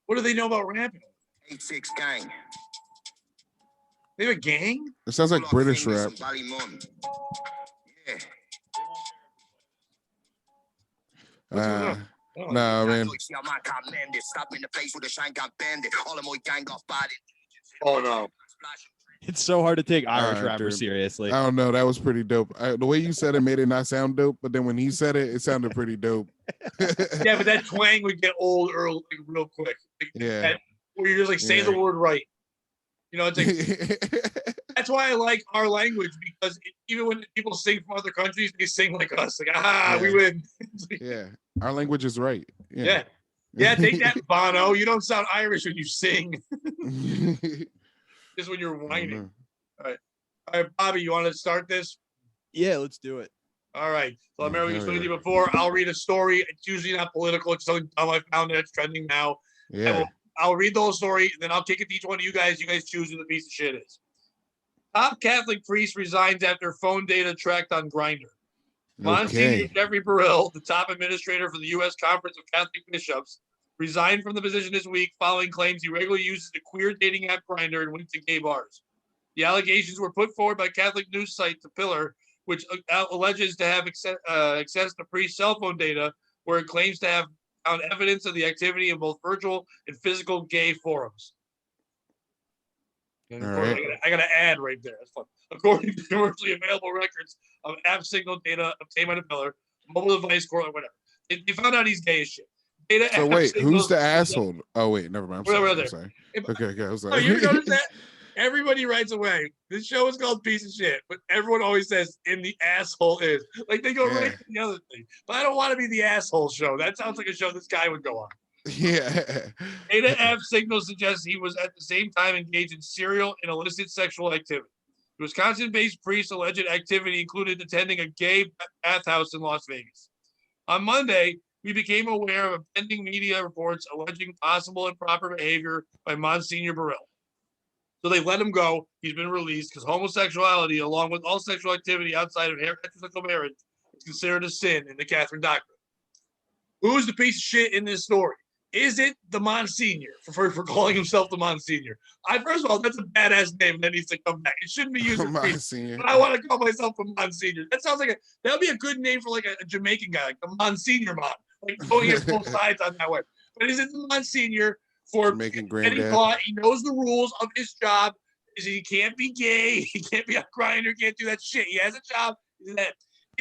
What do they know about rapping? 86 gang. They have a gang? It sounds like British rap. Yeah. Nah, man. Oh no. It's so hard to take Irish Alright, rappers dude. seriously. I don't know. That was pretty dope. The way you said it made it not sound dope, but then when he said it, it sounded pretty dope. Yeah, but that twang would get old early, real quick. Yeah. Where you're just like, say the word right. You know, it's like, that's why I like our language, because even when people sing from other countries, they sing like us. Like, we win. Yeah. Our language is right. Yeah. Yeah, take that, Bono. You don't sound Irish when you sing. Just when you're whining. All right, Bobby, you want to start this? Yeah, let's do it. All right. So I remember we explained to you before. I'll read a story. It's usually not political. It's something dumb I found that's trending now. Yeah. I'll read the whole story, and then I'll kick it to each one of you guys. You guys choose who the piece of shit is. Top Catholic priest resigns after phone data tracked on Grindr. Monsignor Jeffrey Burrell, the top administrator for the U.S. Conference of Catholic Bishops, resigned from the position this week following claims he regularly uses the queer dating app Grindr and went to gay bars. The allegations were put forward by Catholic news site The Pillar, which alleges to have accessed the priest's cell phone data, where it claims to have found evidence of the activity in both virtual and physical gay forums. And right. I got an ad right there. That's fun. According to commercially available records of app signal data obtained by The Pillar, mobile device core, whatever. They found out he's gay as shit. So wait, who's the asshole? Oh wait, never mind. I'm sorry. Okay, I was like, oh, you notice that? Everybody writes away. This show is called Piece of Shit, but everyone always says, "In the asshole is." Like they go right to the other thing. But I don't want to be the asshole show. That sounds like a show this guy would go on. Yeah. Data app signal suggests he was at the same time engaged in serial and illicit sexual activity. The Wisconsin-based priest's alleged activity included attending a gay bathhouse in Las Vegas. On Monday, we became aware of pending media reports alleging possible improper behavior by Monsignor Burrell. So they let him go. He's been released because homosexuality, along with all sexual activity outside of heterosexual marriage, is considered a sin in the Catherine doctrine. Who's the piece of shit in this story? Is it the Monsignor for calling himself the Monsignor? First of all, that's a badass name that needs to come back. It shouldn't be used for priest, but I want to call myself the Monsignor. That sounds like that would be a good name for like a Jamaican guy, like the Monsignor Mon, like going at both sides on that way. But is it the Monsignor for Jamaican getting granddad? caught? He knows the rules of his job. He can't be gay. He can't be a grinder. Can't do that shit. He has a job. Is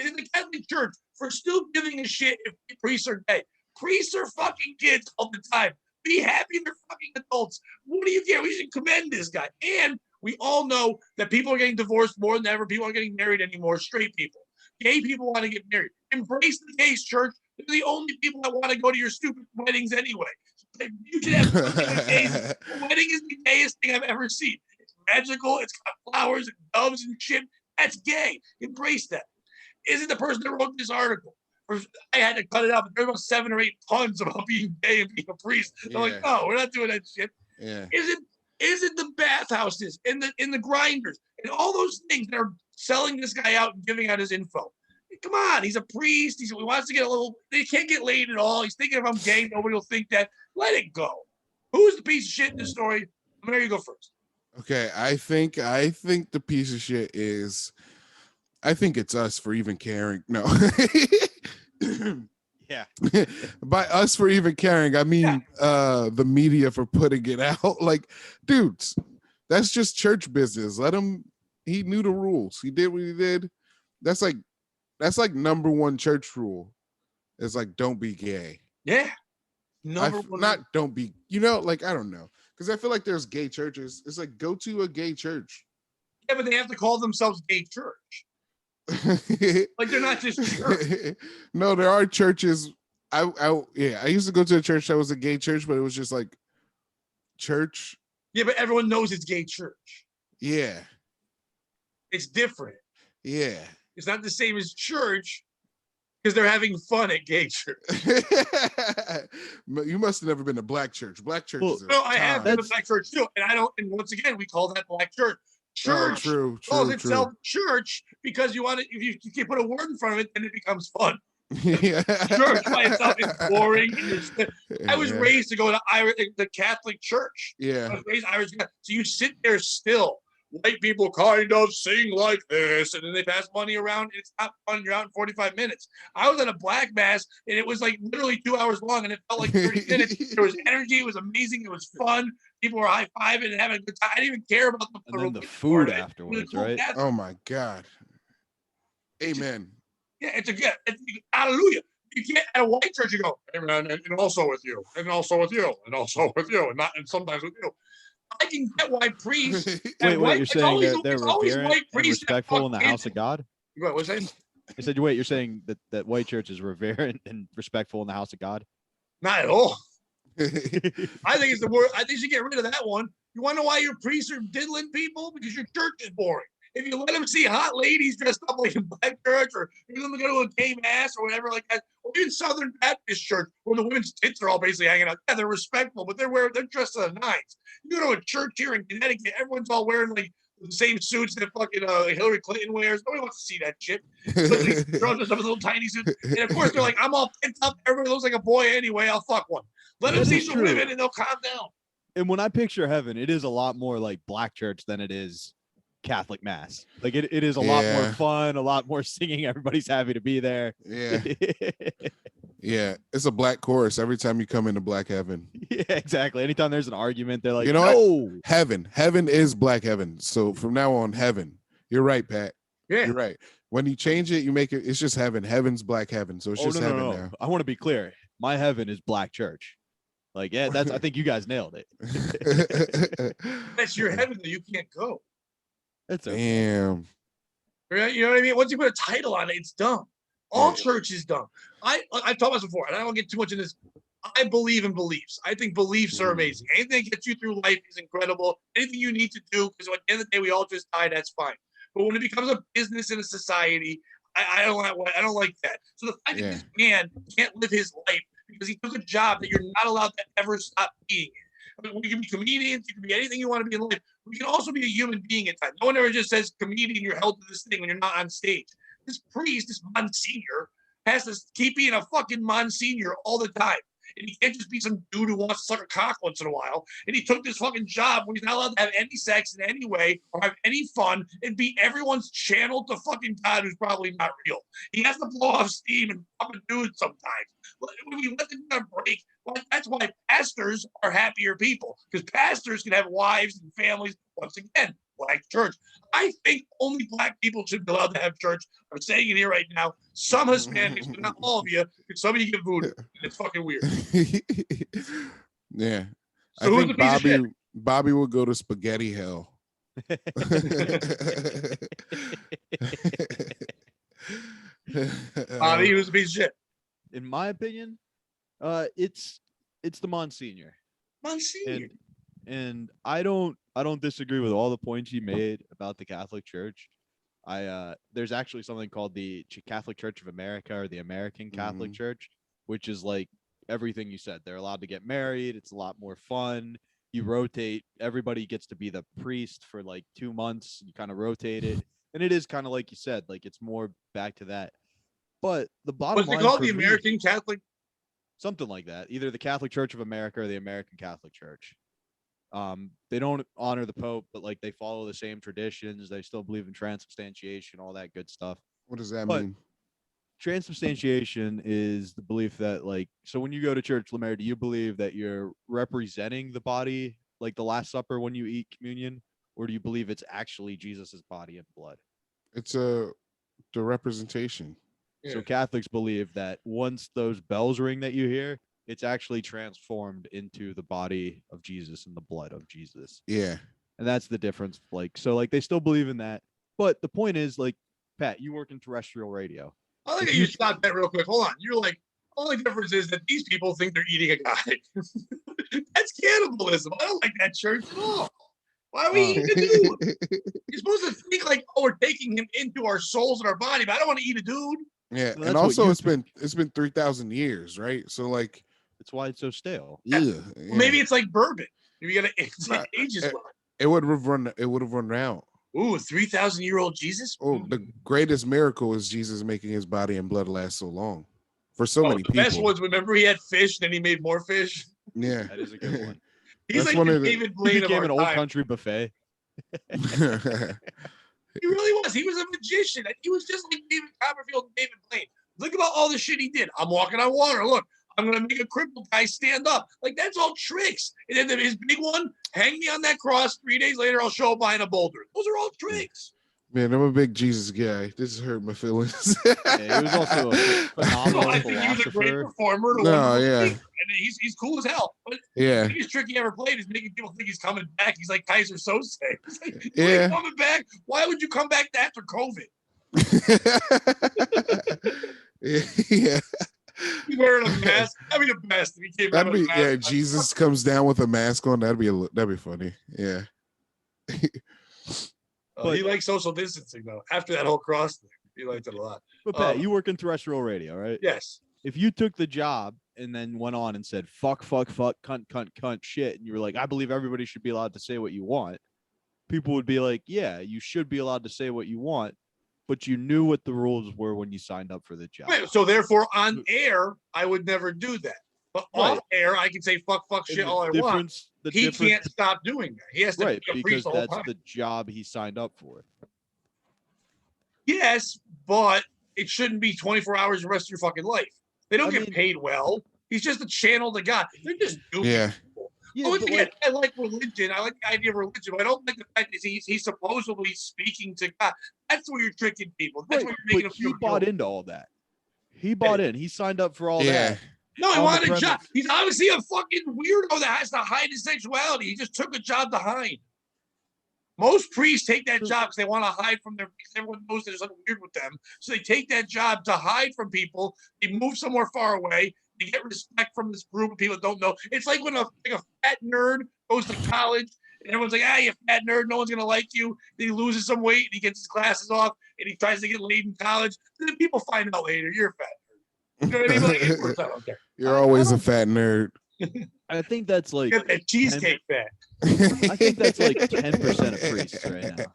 it the Catholic Church for still giving a shit if priests are gay? Priests are fucking kids all the time. Be happy they're fucking adults. What do you care? We should commend this guy. And we all know that people are getting divorced more than ever. People aren't getting married anymore. Straight people. Gay people want to get married. Embrace the gays, church. They're the only people that want to go to your stupid weddings anyway. You can have gays. The wedding is the gayest thing I've ever seen. It's magical. It's got flowers and doves and shit. That's gay. Embrace that. Isn't the person that wrote this article? I had to cut it out, but there's about 7 or 8 puns about being gay and being a priest. I'm like, no, we're not doing that shit. Yeah. Is it the bathhouses and the grinders and all those things that are selling this guy out and giving out his info? Come on, he's a priest. He wants to get a little. He can't get laid at all. He's thinking if I'm gay, nobody will think that. Let it go. Who's the piece of shit in this story? There you go first. Okay, I think the piece of shit is. I think it's us for even caring. No. Yeah. By us for even caring, I mean the media for putting it out. Like, dudes, that's just church business. Let him. He knew the rules. He did what he did. That's like number one church rule. It's like don't be gay. Yeah. Number one. Not don't be. Like I don't know, because I feel like there's gay churches. It's like go to a gay church. Yeah, but they have to call themselves gay church. Like they're not just church. No, there are churches. I used to go to a church that was a gay church, but it was just like church. Yeah, but everyone knows it's gay church. Yeah. It's different. Yeah. It's not the same as church because they're having fun at gay church. You must have never been to black church. Black church. No, I have been to black church too, and I don't. And once again, we call that black church. Church calls itself church because you want it. If you can put a word in front of it, then it becomes fun. Yeah. Church by itself is boring. I was raised to go to the Catholic Church. Yeah. I was raised Irish. So you sit there still. White people kind of sing like this, and then they pass money around. It's not fun. You're out in 45 minutes. I was at a black mass, and it was like literally 2 hours long, and it felt like 30 minutes. There was energy. It was amazing. It was fun. People were high-fiving and having a good time. I didn't even care about the food afterwards, right? Oh, my God. Amen. It's hallelujah. You can't, at a white church, you go, amen, and also with you, and also with you, and also with you, and sometimes with you. I can get why priests. Wait, you're saying that they're reverent and respectful in the house of God? What was I saying? I said, wait, you're saying that white church is reverent and respectful in the house of God? Not at all. I think it's the word. I think you should get rid of that one. You want to know why your priests are diddling people? Because your church is boring. If you let them see hot ladies dressed up like in black church, or you let them go to a gay mass or whatever like that, or even Southern Baptist church where the women's tits are all basically hanging out. Yeah, they're respectful, but they're dressed to the nines. You go to a church here in Connecticut, everyone's all wearing like the same suits that fucking Hillary Clinton wears. Nobody wants to see that shit. So these girls dressed up in little tiny suits, and of course they're like, "I'm all pent up. Everybody looks like a boy anyway. I'll fuck one." Let them see some women, and they'll calm down. And when I picture heaven, it is a lot more like black church than it is Catholic mass. Like it is a lot more fun, a lot more singing. Everybody's happy to be there. Yeah. Yeah. It's a black chorus every time you come into black heaven. Yeah, exactly. Anytime there's an argument, they're like, you know what? Heaven is black heaven. So from now on, heaven. You're right, Pat. Yeah. You're right. When you change it, you make it, it's just heaven. Heaven's black heaven. So it's just heaven now. I want to be clear. My heaven is black church. Like, yeah, that's, I think you guys nailed it. That's your heaven that you can't go. That's okay. Damn. You know what I mean? Once you put a title on it, it's dumb. All church is dumb. I've talked about this before, and I don't want to get too much in this. I believe in beliefs. I think beliefs are amazing. Anything that gets you through life is incredible. Anything you need to do, because at the end of the day, we all just die, that's fine. But when it becomes a business in a society, I don't like that. So the fact that this man can't live his life because he took a job that you're not allowed to ever stop being. I mean, you can be comedians, you can be anything you want to be in life. We can also be a human being at times. No one ever just says, comedian, you're held to this thing when you're not on stage. This priest, this Monsignor, has to keep being a fucking Monsignor all the time. And he can't just be some dude who wants to suck a cock once in a while. And he took this fucking job where he's not allowed to have any sex in any way or have any fun and be everyone's channel to fucking God who's probably not real. He has to blow off steam and fucking do it sometimes. When we let them on a break, well, that's why pastors are happier people, because pastors can have wives and families. Once again, black church. I think only black people should be allowed to have church. I'm saying it here right now. Some Hispanics, but not all of you, because some of you get voodoo. And it's fucking weird. Yeah. So I think Bobby will go to spaghetti hell. Bobby was a piece of shit. In my opinion, it's the Monsignor. Monsignor. And I don't disagree with all the points he made about the Catholic Church. There's actually something called the Catholic Church of America, or the American Catholic Church, which is like everything you said. They're allowed to get married. It's a lot more fun. You rotate. Everybody gets to be the priest for like 2 months. You kind of rotate it. And it is kind of like you said, like it's more back to that. But the bottom line, what's it called? The American Catholic? Something like that. Either the Catholic Church of America or the American Catholic Church. They don't honor the Pope, but like they follow the same traditions. They still believe in transubstantiation, all that good stuff. What does that mean? Transubstantiation is the belief that, like, so when you go to church, LeMaire, do you believe that you're representing the body, like the Last Supper when you eat communion, or do you believe it's actually Jesus's body and blood? It's the representation. Yeah. So Catholics believe that once those bells ring that you hear, it's actually transformed into the body of Jesus and the blood of Jesus. Yeah. And that's the difference. Like, so like they still believe in that. But the point is, like, Pat, you work in terrestrial radio. I think you stop that real quick. Hold on. You're like, only difference is that these people think they're eating a guy. That's cannibalism. I don't like that church at all. Why are we eating a dude? You're supposed to think like, oh, we're taking him into our souls and our body, but I don't want to eat a dude. Yeah, So and also it's been 3,000 years, right? So like, that's why it's so stale. Yeah. Well, maybe it's like bourbon. You gotta ages. It would have run out. Ooh, 3,000-year-old Jesus. Oh, the greatest miracle is Jesus making his body and blood last so long for so many people. The best ones. Remember, he had fish, then he made more fish. Yeah, that is a good one. He's like the David Blaine he became of an our old time. country buffet. He really was. He was a magician. He was just like David Copperfield and David Blaine. Look about all the shit he did. I'm walking on water. Look, I'm going to make a crippled guy stand up. Like, that's all tricks. And then his big one, hang me on that cross. 3 days later, I'll show up behind a boulder. Those are all tricks. Man, I'm a big Jesus guy. This has hurt my feelings. Yeah, he was also a phenomenal I think he was a great philosopher. performer. And he's cool as hell. But Yeah. the biggest trick he ever played is making people think he's coming back. He's like Kaiser Sose. He's like, Yeah. coming back? Why would you come back after COVID? Yeah. He's wearing a mask. That'd be the best. If he came That'd out with be a mask. Jesus comes down with a mask on. That'd be funny. Yeah. He likes social distancing though. After that whole cross thing, he liked it a lot. But Pat, you work in terrestrial radio, right? Yes. If you took the job and then went on and said fuck, cunt, shit, and you were like, I believe everybody should be allowed to say what you want, people would be like, yeah, you should be allowed to say what you want, but you knew what the rules were when you signed up for the job. Right, so therefore, on air, I would never do that. But off air, I can say fuck, shit all I want. He can't stop doing that. He has to right, be a because priest the whole that's time. the job he signed up for. Yes, but it shouldn't be 24 hours the rest of your fucking life. They don't get paid well. He's just a channel to God. They're just stupid. Yeah. Yeah, Once again, I like religion. I like the idea of religion, but I don't like the fact that he's supposedly speaking to God. That's where you're tricking people. That's where you're making but he bought into all that. He bought in. He signed up for all Yeah. that. No, he On wanted the a job. premise. He's obviously a fucking weirdo that has to hide his sexuality. He just took a job to hide. Most priests take that job because they want to hide from their. Everyone knows there's something weird with them, so they take that job to hide from people. They move somewhere far away. They get respect from this group of people that don't know. It's like when a fat nerd goes to college and everyone's like, "Ah, you fat nerd, no one's gonna like you." Then he loses some weight and he gets his glasses off and he tries to get laid in college. Then people find out later you're a fat nerd. You know what I mean? Like, it works out okay. You're always a fat nerd. I think that's like Get that cheesecake fat. I think that's like 10% of priests right now.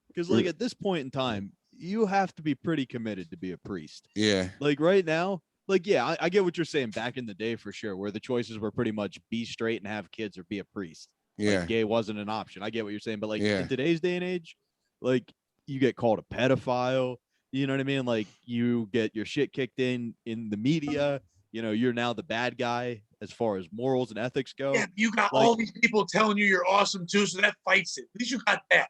Because like at this point in time, you have to be pretty committed to be a priest. Yeah. Like right now, like yeah, I get what you're saying. Back in the day, for sure, where the choices were pretty much be straight and have kids or be a priest. Yeah. Like gay wasn't an option. I get what you're saying, but like Yeah. in today's day and age, like you get called a pedophile. You know what I mean? Like you get your shit kicked in the media. You know, you're now the bad guy as far as morals and ethics go. Yeah, you got Like- all these people telling you you're awesome too, so that fights it. At least you got that.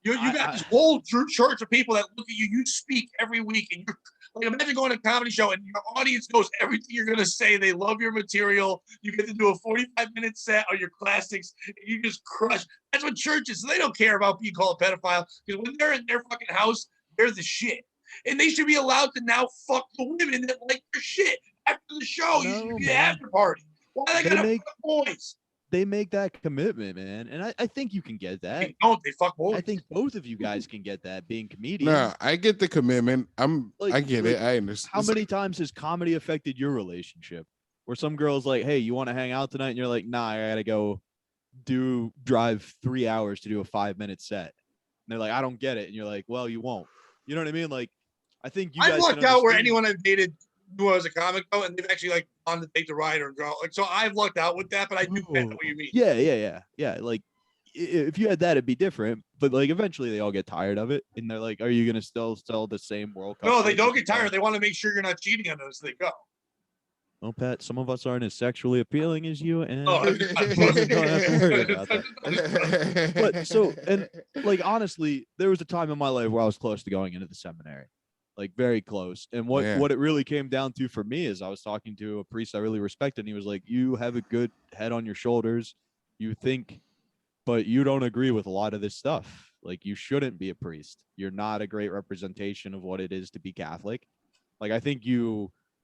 You got this whole church of people that look at you. You speak every week, and you're like, imagine going to a comedy show and your audience knows everything you're gonna say. They love your material. You get to do a 45-minute set on your classics, and you just crush. That's what church is. So they don't care about being called a pedophile because when they're in their fucking house, they're the shit, and they should be allowed to now fuck the women that like their shit after the show. You should be the after party. Why they gotta fuck boys? They make that commitment, man, and I think you can get that. They don't. They fuck boys. I think both of you guys can get that being comedians. No, I get the commitment. I get it. I understand. How many times has comedy affected your relationship? Where some girl's like, "Hey, you want to hang out tonight?" And you're like, "Nah, I gotta go drive 3 hours to do a 5-minute set." And they're like, "I don't get it." And you're like, "Well, you won't." You know what I mean? Like, I think you guys I've lucked out where anyone I've dated knew I was a comic though, and they've actually like wanted to take the ride or go. Like, so I've lucked out with that, but I do get what you mean. Yeah. Like, if you had that, it'd be different. But like, eventually, they all get tired of it, and they're like, "Are you gonna still sell the same World Cup?" No, they don't get tired. They want to make sure you're not cheating on them as they go. Well, Pat, some of us aren't as sexually appealing as you, and Oh, you don't have to worry about that. But so, and like honestly, there was a time in my life where I was close to going into the seminary, like very close. And what it really came down to for me is I was talking to a priest I really respected, and he was like, "You have a good head on your shoulders. You think, but you don't agree with a lot of this stuff. Like, you shouldn't be a priest. You're not a great representation of what it is to be Catholic. Like, I think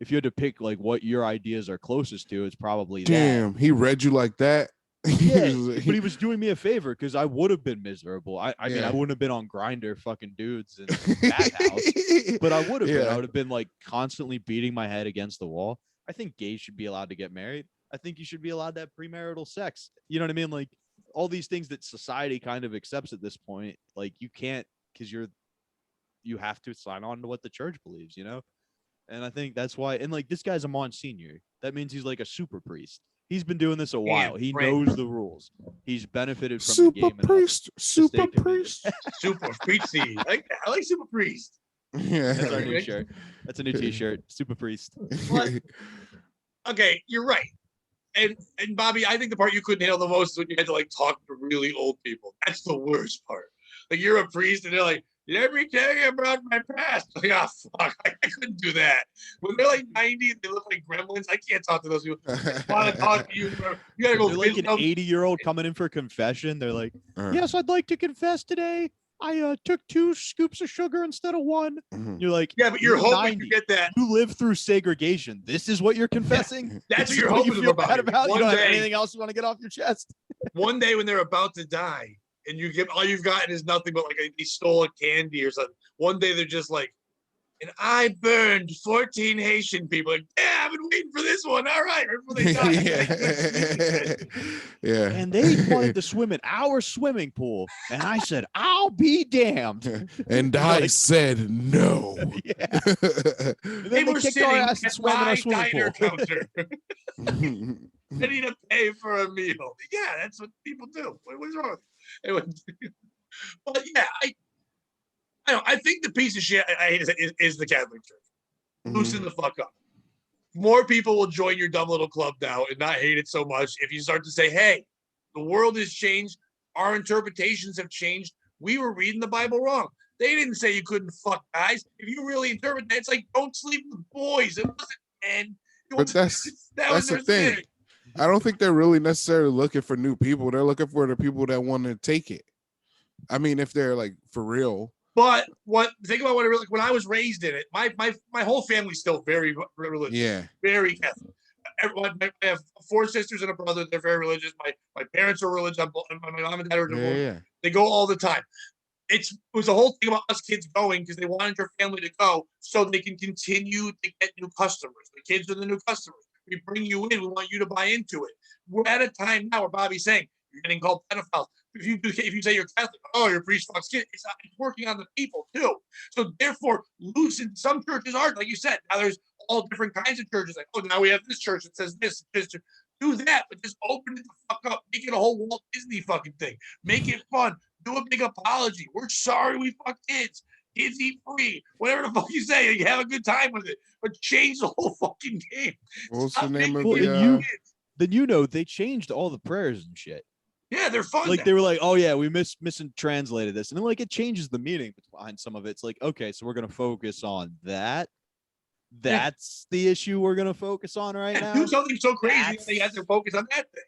if you had to pick like what your ideas are closest to, it's probably Damn, he read you like that. Yeah, but he was doing me a favor because I would have been miserable. I mean, I wouldn't have been on Grindr fucking dudes in that house, but I would have been. I would have been like constantly beating my head against the wall. I think gays should be allowed to get married. I think you should be allowed to have premarital sex. You know what I mean? Like all these things that society kind of accepts at this point, like you can't because you have to sign on to what the church believes, you know? And I think that's why, and like this guy's a Monsignor. That means he's like a super priest. He's been doing this a while. He knows the rules. He's benefited from the game. Super priest. Super priesty. I like super priest. Yeah. That's our new shirt. That's a new t-shirt. Super priest. But, okay, you're right. And Bobby, I think the part you couldn't handle the most is when you had to like talk to really old people. That's the worst part. Like you're a priest and they're like, "Let me tell you about my past." Like, oh, fuck, I couldn't do that. When they're like 90 and they look like gremlins, I can't talk to those people. I want to talk to you. You gotta go. They're like an 80-year-old coming in for confession. They're like, "Yes, I'd like to confess today. I took 2 scoops of sugar instead of 1. You're like, "Yeah, but you're hoping to get that. You live through segregation. This is what you're confessing. That's what you're you hoping feel about. bad about. You don't have day- anything else you want to get off your chest." One day when they're about to die and you give all you've gotten is nothing but like they stole a candy or something. One day they're just like, "And I burned 14 Haitian people." Like, yeah, I've been waiting for this one. All right, right before they die. Yeah. And they wanted to swim in our swimming pool, and I said, "I'll be damned." And I said no. Yeah. And then They were kicked sitting our ass and at swam in my our swimming diner pool. counter. Ready to pay for a meal. Yeah, that's what people do. What's wrong with it? But yeah, I think the piece of shit I hate is the Catholic Church. Loosen the fuck up. More people will join your dumb little club now and not hate it so much if you start to say, "Hey, the world has changed. Our interpretations have changed. We were reading the Bible wrong. They didn't say you couldn't fuck guys. If you really interpret that, it's like don't sleep with boys. It wasn't men." But that's the thing. Thing. I don't think they're really necessarily looking for new people. They're looking for the people that want to take it. I mean, if they're like for real. But think about what it really, when I was raised in it, my whole family's still very religious. Yeah. Very Catholic. Everyone, I have 4 sisters and a brother. They're very religious. My parents are religious. My mom and dad are divorced. Yeah. They go all the time. It was a whole thing about us kids going because they wanted your family to go so they can continue to get new customers. The kids are the new customers. We bring you in. We want you to buy into it. We're at a time now where Bobby's saying you're getting called pedophiles. If you say you're Catholic, oh, your priest fucks kids. It's working on the people too. So therefore, loosen. Some churches are, like you said. Now there's all different kinds of churches. Like, oh, now we have this church that says this. Do that, but just open it the fuck up. Make it a whole Walt Disney fucking thing. Make it fun. Do a big apology. We're sorry we fuck kids. Kids eat free. Whatever the fuck you say, you have a good time with it. But change the whole fucking game. What's Stop the name of making the? kids. Then they changed all the prayers and shit. Yeah, they're fun. Like now. they were like, oh yeah, we mistranslated this, and then like it changes the meaning behind some of it. It's like, okay, so we're gonna focus on that. That's the issue we're gonna focus on right now. Do something so crazy that they have to focus on that thing.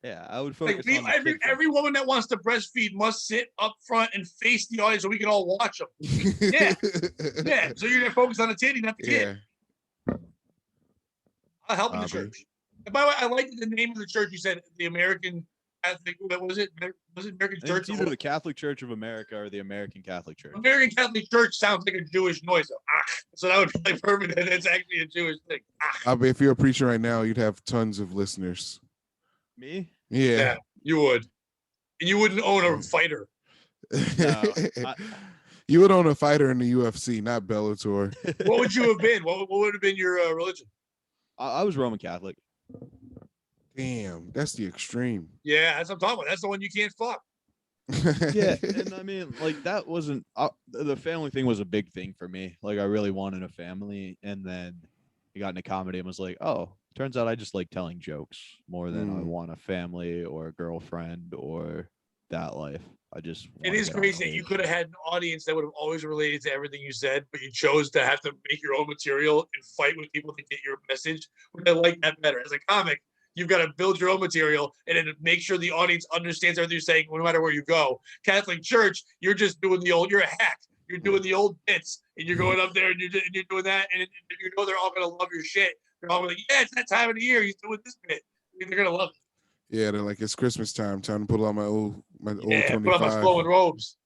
Yeah, I would focus Like, on the kid thing. every woman that wants to breastfeed must sit up front and face the audience so we can all watch them. Yeah. Yeah. So you're gonna focus on the titty, not the kid. I'll help in the church. And by the way, I like the name of the church. You said the American Catholic. What was it? Was it American Church? It's either the Catholic Church of America or the American Catholic Church. American Catholic Church sounds like a Jewish noise. So that would be like perfect. That it's actually a Jewish thing. If you're a preacher right now, you'd have tons of listeners. Me? Yeah. You would. And you wouldn't own a fighter. No, You would own a fighter in the UFC, not Bellator. What would you have been? What would have been your religion? I was Roman Catholic. Damn, that's the extreme. Yeah, that's what I'm talking about. That's the one you can't fuck. Yeah, and I mean, like that wasn't the family thing was a big thing for me. Like I really wanted a family, and then I got into comedy and was like, oh, turns out I just like telling jokes more than I want a family or a girlfriend or that life. I just It is crazy that you could have had an audience that would have always related to everything you said, but you chose to have to make your own material and fight with people to get your message. But I like that better. As a comic, you've got to build your own material and then make sure the audience understands everything you're saying, no matter where you go. Catholic Church, you're just doing you're a hack. You're doing the old bits, and you're going up there and you're doing that, and you know they're all gonna love your shit. They're all like, yeah, it's that time of the year. He's doing this bit. They're gonna love it. Yeah, they're like, it's Christmas time to pull out my old 25. Put on my flowing robes.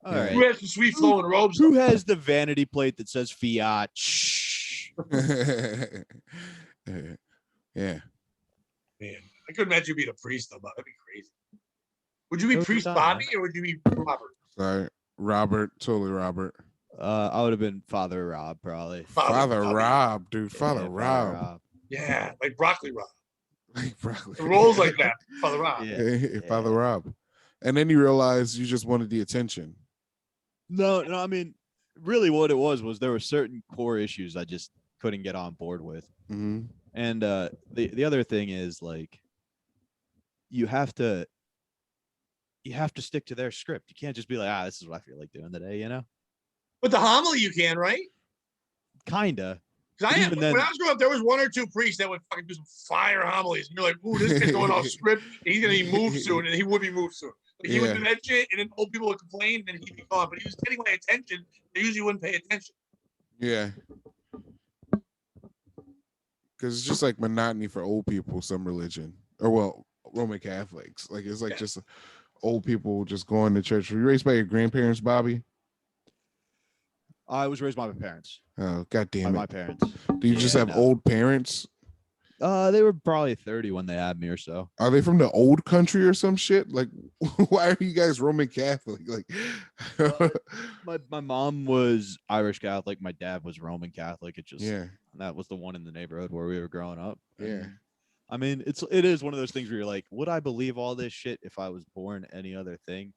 All right. Who has some sweet flowing robes? Who has the vanity plate that says Fiat? Shh. Yeah. Man, I couldn't imagine you being a priest though. That'd be crazy. Would you be priest Bobby or would you be Robert? Sorry, Robert, totally Robert. I would have been Father Rob, probably. Father Bobby. Rob, dude. Father Yeah, Rob. Yeah, like broccoli Rob. Like broccoli. It rolls like that, Father Rob. Yeah. Father Rob. And then you realize you just wanted the attention. No, I mean, really what it was there were certain core issues I just couldn't get on board with. Mm-hmm. And the other thing is like you have to stick to their script. You can't just be like, this is what I feel like doing today, you know? But the homily you can, right? Kinda. Because Even then- when I was growing up, there was one or two priests that would fucking do some fire homilies, and you're like, "Ooh, this kid's going off script. He's gonna be moved soon," and he would be moved soon. Like, he would do that shit, and then old people would complain, and he'd be gone. But he was getting my attention. They usually wouldn't pay attention. Yeah. Because it's just like monotony for old people, some religion. Or, well, Roman Catholics. Like, it's like just old people just going to church. Were you raised by your grandparents, Bobby? I was raised by my parents. Oh, God damn it. By my parents. Do you just have old parents? They were probably 30 when they had me or so. Are they from the old country or some shit? Like, why are you guys Roman Catholic? Like, my mom was Irish Catholic. My dad was Roman Catholic. It just that was the one in the neighborhood where we were growing up. Yeah. I mean, it is one of those things where you're like, would I believe all this shit if I was born any other thing?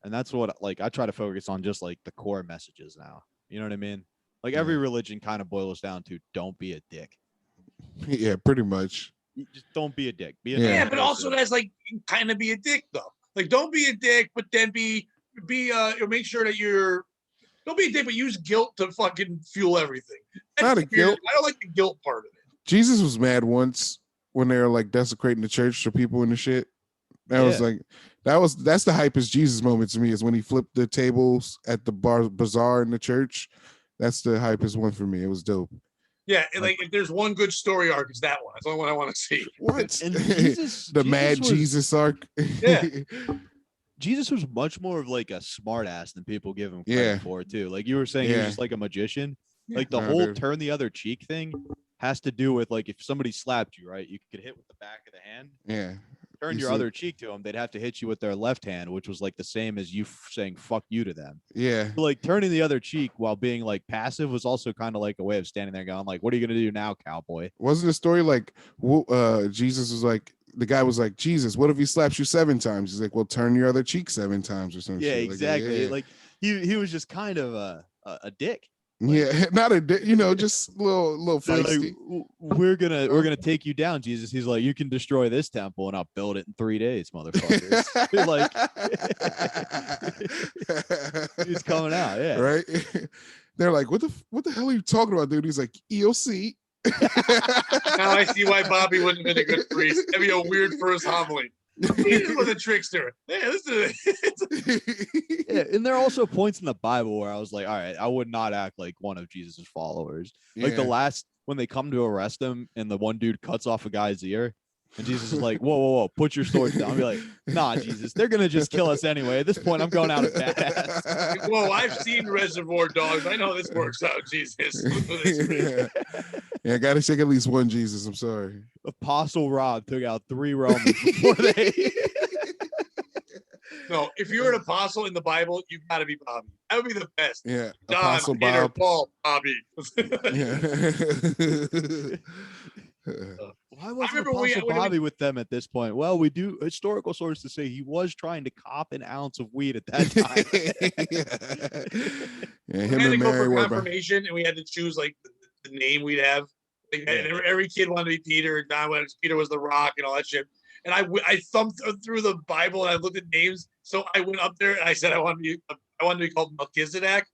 And that's what like I try to focus on, just like the core messages now. You know what I mean? Like every religion kind of boils down to don't be a dick. Yeah, pretty much. You just don't be a dick. Be a Yeah, nice but person. also that's like kind of be a dick though. Like don't be a dick, but then be make sure that you're don't be a dick, but use guilt to fucking fuel everything. That's Not a weird. guilt. I don't like the guilt part of it. Jesus was mad once when they were like desecrating the church to people and the shit. That was like that's the hypest Jesus moment to me, is when he flipped the tables at the bazaar in the church. That's the hypest one for me. It was dope. Yeah, and like if there's one good story arc, it's that one. That's the only one I want to see. What? And Jesus, The mad Jesus arc. Yeah. Jesus was much more of like a smart ass than people give him credit Yeah. for too. Like you were saying, he was just like a magician. Like the No, whole dude. turn the other cheek thing. has to do with like if somebody slapped you, right? You could hit with the back of the hand. Yeah. Turn You your see- other cheek to them, they'd have to hit you with their left hand, which was like the same as you saying "fuck you" to them. Yeah. So, like turning the other cheek while being like passive was also kind of like a way of standing there going like, "What are you gonna do now, cowboy?" Wasn't the story like Jesus was like, the guy was like, Jesus, what if he slaps you 7 times? He's like, well, turn your other cheek 7 times or some Yeah, shit. exactly. Like, He was just kind of a dick. yeah, not just a little They're like, feisty. we're gonna take you down, Jesus. He's like, you can destroy this temple and I'll build it in 3 days, motherfuckers. Like, he's coming out, yeah. Right. They're like, what the hell are you talking about, dude? He's like, you'll see. Now I see why Bobby wouldn't have been a good priest. That'd be a weird first homily. He was a trickster. Yeah, this is Yeah, and there are also points in the Bible where I was like, all right, I would not act like one of Jesus's followers. Like the Yeah. last when they come to arrest him and the one dude cuts off a guy's ear, and Jesus is like, whoa, put your swords down. I'll be like, nah, Jesus, they're gonna just kill us anyway. At this point, I'm going out as badass. Whoa, I've seen Reservoir Dogs. I know this works out, Jesus. Yeah, I gotta shake at least one Jesus. I'm sorry. Apostle Rob took out 3 Romans before they. No, if you're an apostle in the Bible, you've got to be Bobby. That would be the best. Yeah, John, Apostle Peter, Bob. Paul, Bobby. Yeah. Why wasn't remember when Apostle we- Bobby with them at this point? Well, we do historical sources say he was trying to cop an ounce of weed at that time. Yeah, We him had to and go Mary for were. confirmation, and we had to choose like the name we'd have. Like, Yeah. every kid wanted to be Peter, and Don wanted Peter was the Rock, and all that shit. And I thumbed through the Bible and I looked at names. So I went up there and I said I wanted to be called Melchizedek.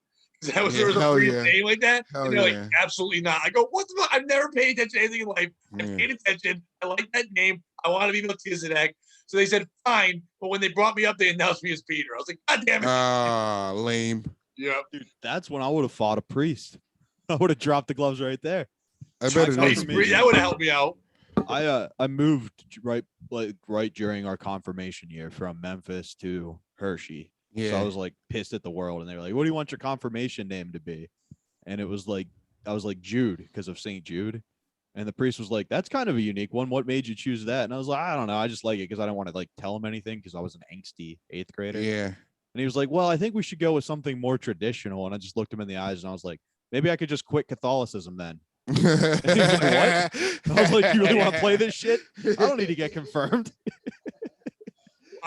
Because there was a hell priest yeah. name like that. Hell And they're yeah. like, absolutely not. I go, what the fuck? I've never paid attention to anything in life. I Yeah. paid attention. I like that name. I want to be Melchizedek. So they said, fine. But when they brought me up, they announced me as Peter. I was like, God damn it. Ah, lame. Yeah. Dude, that's when I would have fought a priest. I would have dropped the gloves right there. I bet it Nice is. priest. That would have helped me out. I moved right during our confirmation year from Memphis to Hershey. Yeah. So I was like pissed at the world, and they were like, "What do you want your confirmation name to be?" And it was like I was like Jude because of St. Jude, and the priest was like, "That's kind of a unique one. What made you choose that?" And I was like, "I don't know. I just like it because I don't want to like tell him anything because I was an angsty 8th grader." Yeah. And he was like, "Well, I think we should go with something more traditional." And I just looked him in the eyes, and I was like, "Maybe I could just quit Catholicism then." I I was like, "You really want to play this shit? I don't need to get confirmed."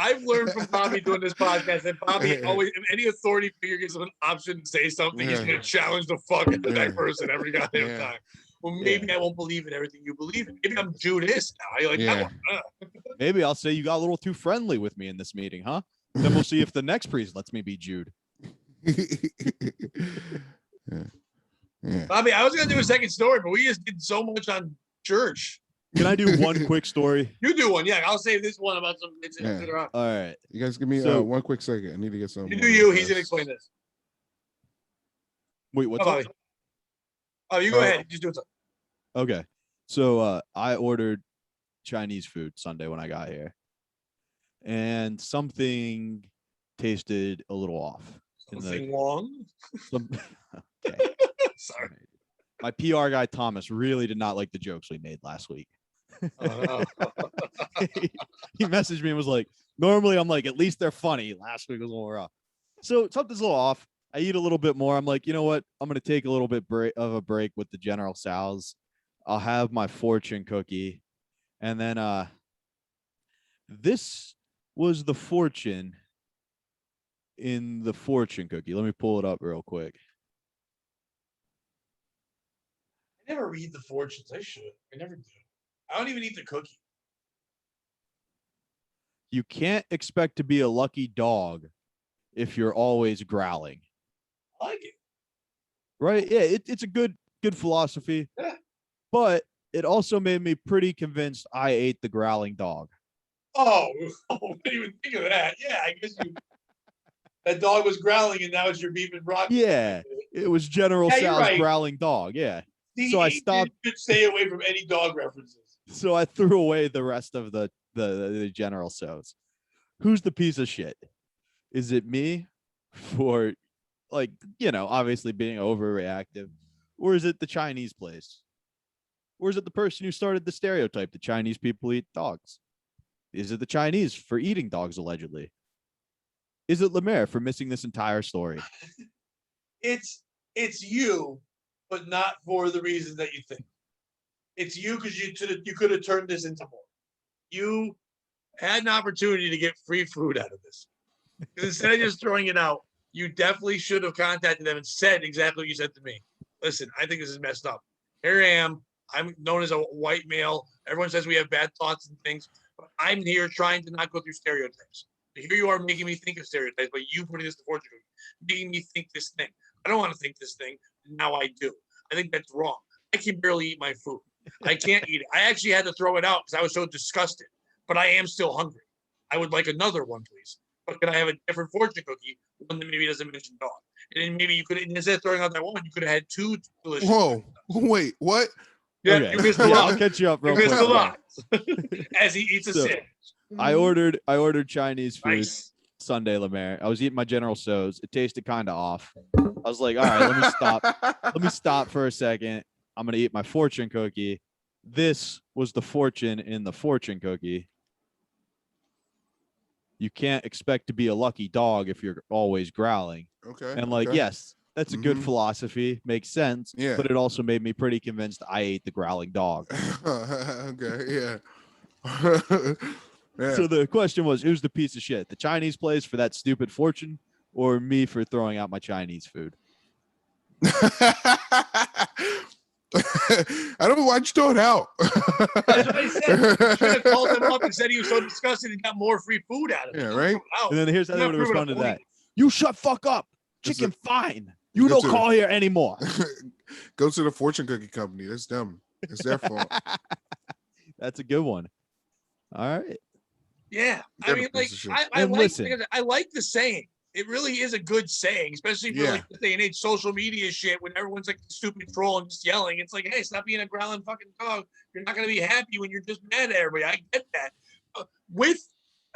I've learned from Bobby doing this podcast that Bobby always, if any authority figure gives him an option to say something, he's Yeah. going to challenge the fuck out of Yeah. that person every goddamn Yeah. time. Well, maybe I won't believe in everything you believe in. Maybe I'm Judas now. You're like, Yeah. Maybe I'll say you got a little too friendly with me in this meeting, huh? Then we'll see if the next priest lets me be Jude. Yeah. Bobby, I was going to do a second story, but we just did so much on church. Can I do one quick story? You do one. Yeah, I'll save this one about some. Yeah. Later on. All right. You guys give me So- one quick second. I need to get some. You do you. He's going to explain this. Wait, what's Oh, up? Bobby. Oh, you go ahead. Just do it. Okay. So I ordered Chinese food Sunday when I got here. And something tasted a little off. in the- Something long. some- okay. Sorry. My PR guy Thomas really did not like the jokes we made last week. Oh, no. He messaged me and was like, normally I'm like, at least they're funny. Last week was a little rough. So something's a little off. I eat a little bit more. I'm like, you know what? I'm going to take a little bit of a break with the General Tso's. I'll have my fortune cookie. And then this was the fortune in the fortune cookie. Let me pull it up real quick. I never read the fortunes. I should. I never do. I don't even eat the cookie. You can't expect to be a lucky dog if you're always growling. I like it. Right? Yeah, it's a good philosophy. Yeah. But it also made me pretty convinced I ate the growling dog. Oh, I didn't even think of that. Yeah, I guess you. That dog was growling, and now it's your beef and broccoli. Yeah, it was General Yeah, you're Tso's right. growling dog. Yeah. See, So I you stopped. should stay away from any dog references. So I threw away the rest of the General Tso's. Who's the piece of shit? Is it me for, like, obviously being overreactive, or is it the Chinese place? Or is it the person who started the stereotype that Chinese people eat dogs? Is it the Chinese for eating dogs, allegedly? Is it LeMaire for missing this entire story? It's you, but not for the reasons that you think. It's you because you could have turned this into more. You had an opportunity to get free food out of this. Because instead of just throwing it out, you definitely should have contacted them and said exactly what you said to me. Listen, I think this is messed up. Here I am. I'm known as a white male. Everyone says we have bad thoughts and things, but I'm here trying to not go through stereotypes. But here you are making me think of stereotypes, but you putting this to fortune, making me think this thing. I don't want to think this thing. Now I do. I think that's wrong. I can barely eat my food. I can't eat it. I actually had to throw it out because I was so disgusted, but I am still hungry. I would like another one, please. But can I have a different fortune cookie? One that maybe doesn't mention dog. And then maybe you could, instead of throwing out that one, you could have had two delicious. Whoa, wait, what? Yeah, Okay. you missed the Yeah, lot. I'll catch you up real You quick. missed the Okay. lot. As he eats a So, sandwich. I ordered Chinese food Nice. Sunday, LeMaire. I was eating my General Tso's. It tasted kind of off. I was like, all right, let me stop. Let me stop for a second. I'm gonna eat my fortune cookie. This was the fortune in the fortune cookie. You can't expect to be a lucky dog if you're always growling. Okay. And like, okay. yes, that's a good Mhm. philosophy. Makes sense. Yeah. But it also made me pretty convinced I ate the growling dog. Okay, yeah. Yeah. So the question was, who's the piece of shit? The Chinese place for that stupid fortune, or me for throwing out my Chinese food? I don't know why'd you throw it out. That's what I said. You should have called him up and said he was so disgusted and got more free food out of it. Yeah, Don't right? throw it out. And then here's how they You're would not have proving a responded to that. point. You shut fuck up. It's Chicken fine. You don't it's a- call here anymore. Go to the fortune cookie company. That's them. It's their fault. That's a good one. All right. Yeah, I They're mean, the like, piece of shit. I And like, listen. I like the saying. It really is a good saying, especially for Yeah. like the day and age social media shit when everyone's like a stupid troll and just yelling. It's like, hey, stop being a growling fucking dog. You're not gonna be happy when you're just mad at everybody. I get that. With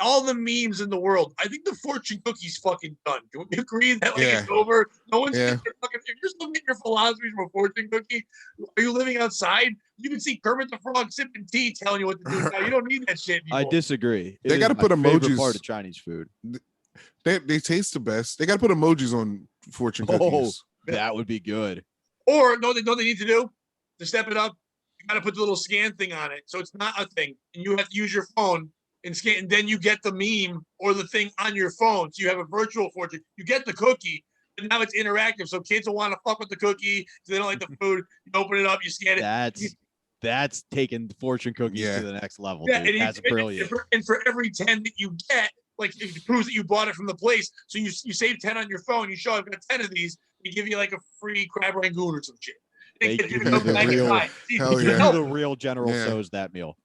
all the memes in the world, I think the fortune cookie's fucking done. Can we agree that like it's Yeah. over? No one's Yeah. getting their fucking. If you're still getting your philosophies from a fortune cookie, are you living outside? You can see Kermit the Frog sipping tea, telling you what to do now. You don't need that shit anymore. I disagree. They It gotta is my put favorite emojis. part of Chinese food. They taste the best. They got to put emojis on fortune cookies. That would be good. Or no, they need to do to step it up. You got to put the little scan thing on it, so it's not a thing, and you have to use your phone and scan, and then you get the meme or the thing on your phone. So you have a virtual fortune. You get the cookie, and now it's interactive. So kids will want to fuck with the cookie. So they don't like the food. You open it up, you scan it. That's taking fortune cookies Yeah. to the next level, Yeah, dude. That's brilliant. And for every 10 that you get, like it proves that you bought it from the place. So you save 10 on your phone. You show I've got 10 of these. They give you like a free crab rangoon or some shit. They get give you you a the bag of real- fries. Hell Give yeah. you the real General Yeah. Tso's that meal.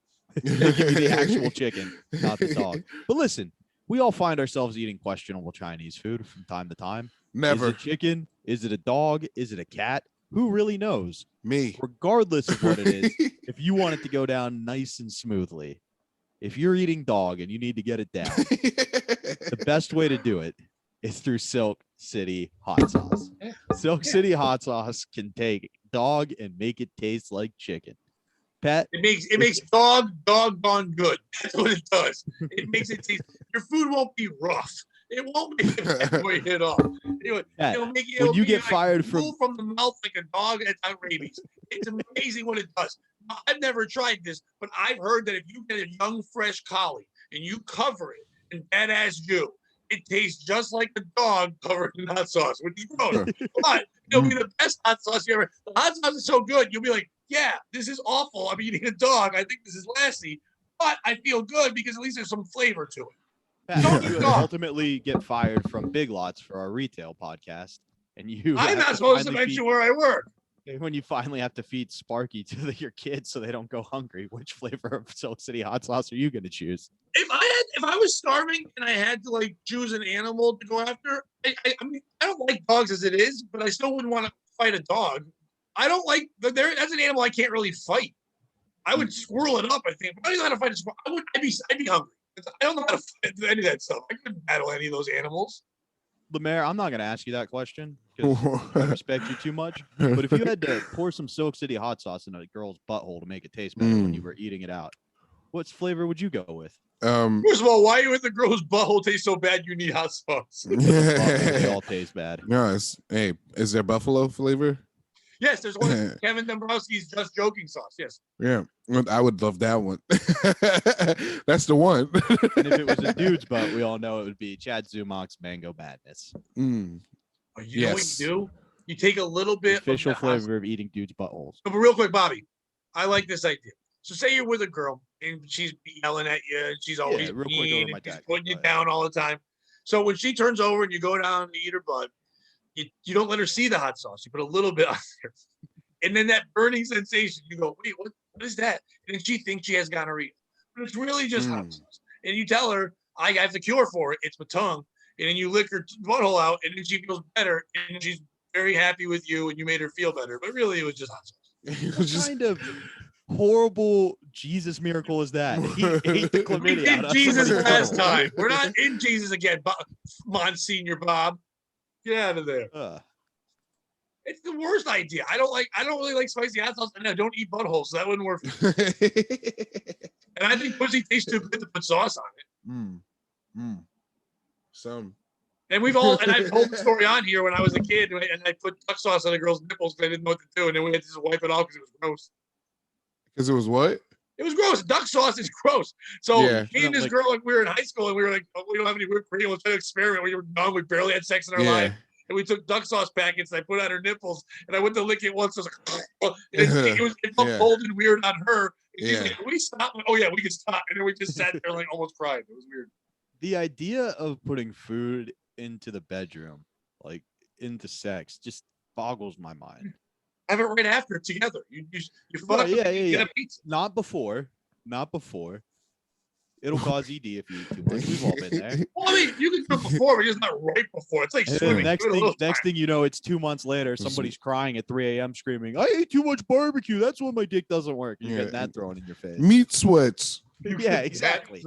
They give you the actual chicken, not the dog. But listen, we all find ourselves eating questionable Chinese food from time to time. Never Is it chicken? Is it a dog? Is it a cat? Who really knows? me. Regardless of what it is, if you want it to go down nice and smoothly, if you're eating dog and you need to get it down, the best way to do it is through Silk City hot sauce. Yeah. Silk City hot sauce can take dog and make it taste like chicken. Pat, It makes dog gone good. That's what it does. It makes it taste. Your food won't be rough. It won't make it bad when you hit off. Pat, It'll make when you be get like fired from the mouth like a dog that's got rabies. It's amazing what it does. Now, I've never tried this, but I've heard that if you get a young fresh collie and you cover it in badass you, it tastes just like a dog covered in hot sauce. When you know it. But it'll be the best hot sauce you ever. The hot sauce is so good, you'll be like, yeah, this is awful. I'm eating a dog. I think this is lasty, but I feel good because at least there's some flavor to it. Pat, Don't you eat would dog. ultimately get fired from Big Lots for our retail podcast, and you I'm have not supposed to finally mention where I work. when you finally have to feed Sparky to your kids so they don't go hungry. Which flavor of Silk City hot sauce are you going to choose? If I was starving and I had to like choose an animal to go after, I mean I don't like dogs as it is, but I still wouldn't want to fight a dog. I don't like that's an animal I can't really fight. I would swirl it up. I think. But I don't know how to fight a squirrel. I'd be hungry. I don't know how to fight any of that stuff. I couldn't battle any of those animals. LeMaire, I'm not going to ask you that question because I respect you too much. But if you had to pour some Silk City hot sauce in a girl's butthole to make it taste better when you were eating it out, what flavor would you go with? First of all, why are you with the girl's butthole taste so bad you need hot sauce? They all taste bad. No, is there buffalo flavor? Yes, there's one. Kevin Dombrowski's Just Joking sauce. Yes. Yeah, I would love that one. That's the one. And if it was a dude's butt, we all know it would be Chad Zumach's Mango Madness. Oh, you know what you do? You take a little bit official of flavor of eating dudes' buttholes. But real quick, Bobby, I like this idea. So say you're with a girl and she's yelling at you, and she's always mean, and she's putting you down all the time. So when she turns over and you go down to eat her butt, you don't let her see the hot sauce. You put a little bit on there. And then that burning sensation, you go, wait, what is that? And then she thinks she has gonorrhea. But it's really just hot sauce. And you tell her, I have the cure for it. It's my tongue. And then you lick her butthole out, and then she feels better. And she's very happy with you, and you made her feel better. But really, it was just hot sauce. What kind of horrible Jesus miracle is that? He ate the chlamydia. We did Jesus last time. We're not in Jesus again, Monsignor Bob. Get out of there. It's the worst idea. I don't really like spicy hot sauce, and I don't eat buttholes, so that wouldn't work for me. And I think pussy tastes too good to put sauce on it. Some. And I've told the story on here when I was a kid, and I put duck sauce on a girl's nipples because I didn't know what to do, and then we had to just wipe it off because it was gross. Because it was what? It was gross. Duck sauce is gross. So me and this girl, like, we were in high school, and we were like, oh, we don't have any whipped cream. Let's try to experiment. We were young. We barely had sex in our life. And we took duck sauce packets, and I put on her nipples, and I went to lick it once. I was like, it felt cold and weird on her. And she's like, can we stop? Oh, yeah, we can stop. And then we just sat there like almost crying. It was weird. The idea of putting food into the bedroom, like into sex, just boggles my mind. Have it right after together. You fuck get a pizza. Not before. It'll cause ED if you eat too much. We've all been there. Well, I mean, you can do it before, but just not right before. It's like swimming. Next thing you know, it's 2 months later. Somebody's crying at 3 a.m. screaming, "I ate too much barbecue. That's when my dick doesn't work." You get that thrown in your face. Meat sweats. Yeah, exactly.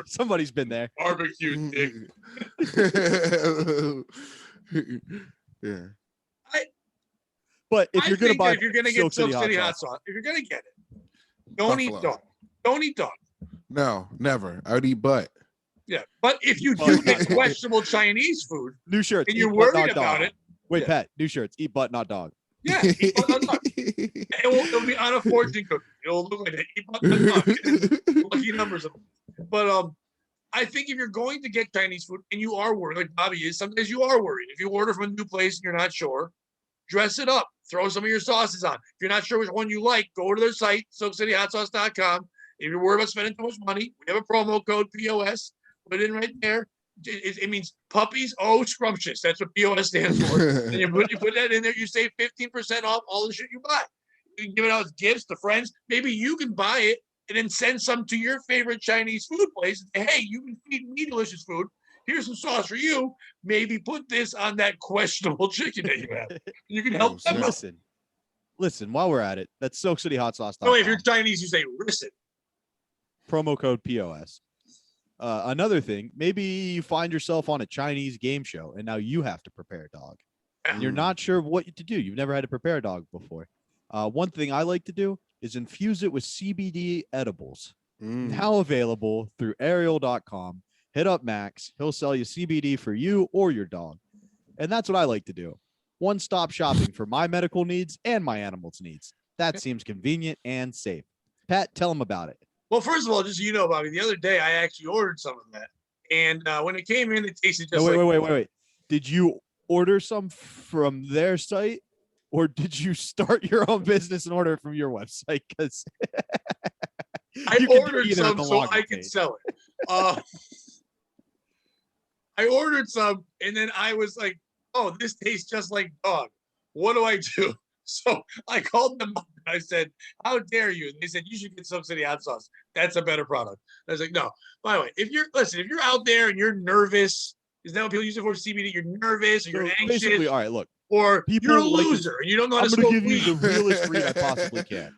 Somebody's been there. Barbecue dick. Yeah. But if you're gonna get Silk City hot sauce, if you're gonna get it, don't eat dog. Don't eat dog. No, never. I would eat butt. Yeah, but if you do get questionable Chinese food, new shirts, and you're worried about it. Wait, Pat, new shirts, eat butt, not dog. Yeah, eat butt, not dog. It'll be on a fortune cookie. It'll look like that. Eat butt, not dog. Lucky numbers of them. But I think if you're going to get Chinese food and you are worried, like Bobby is, sometimes you are worried. If you order from a new place and you're not sure, dress it up. Throw some of your sauces on. If you're not sure which one you like, go to their site, SilkCityHotSauce.com. If you're worried about spending too much money, we have a promo code POS. Put it in right there. It means puppies. Oh, scrumptious. That's what POS stands for. And you put that in there. You save 15% off all the shit you buy. You can give it out as gifts to friends. Maybe you can buy it and then send some to your favorite Chinese food place. And say, hey, you can feed me delicious food. Here's some sauce for you. Maybe put this on that questionable chicken that you have. You can help them. Listen, while we're at it, that's SilkCityHotSauce.com. Oh, if you're Chinese, you say listen. Promo code POS. Another thing, maybe you find yourself on a Chinese game show and now you have to prepare a dog. And you're not sure what to do. You've never had to prepare a dog before. One thing I like to do is infuse it with CBD edibles. Now available through Ariel.com. Hit up Max. He'll sell you CBD for you or your dog. And that's what I like to do. One-stop shopping for my medical needs and my animals' needs. That seems convenient and safe. Pat, tell them about it. Well, first of all, just so you know, Bobby, the other day I actually ordered some of that. And when it came in, it tasted just wait. Did you order some from their site or did you start your own business and order it from your website? Because I ordered some so I could sell it. I ordered some and then I was like, oh, this tastes just like dog. What do I do? So I called them up and I said, how dare you? And they said, you should get Silk City hot sauce. That's a better product. I was like, no. By the way, if you're out there and you're nervous, is that what people use it for? CBD? You're nervous or you're anxious. Basically, all right, look. Or you're a loser and you don't know how to smoke weed. I'm going to give you the realest read I possibly can.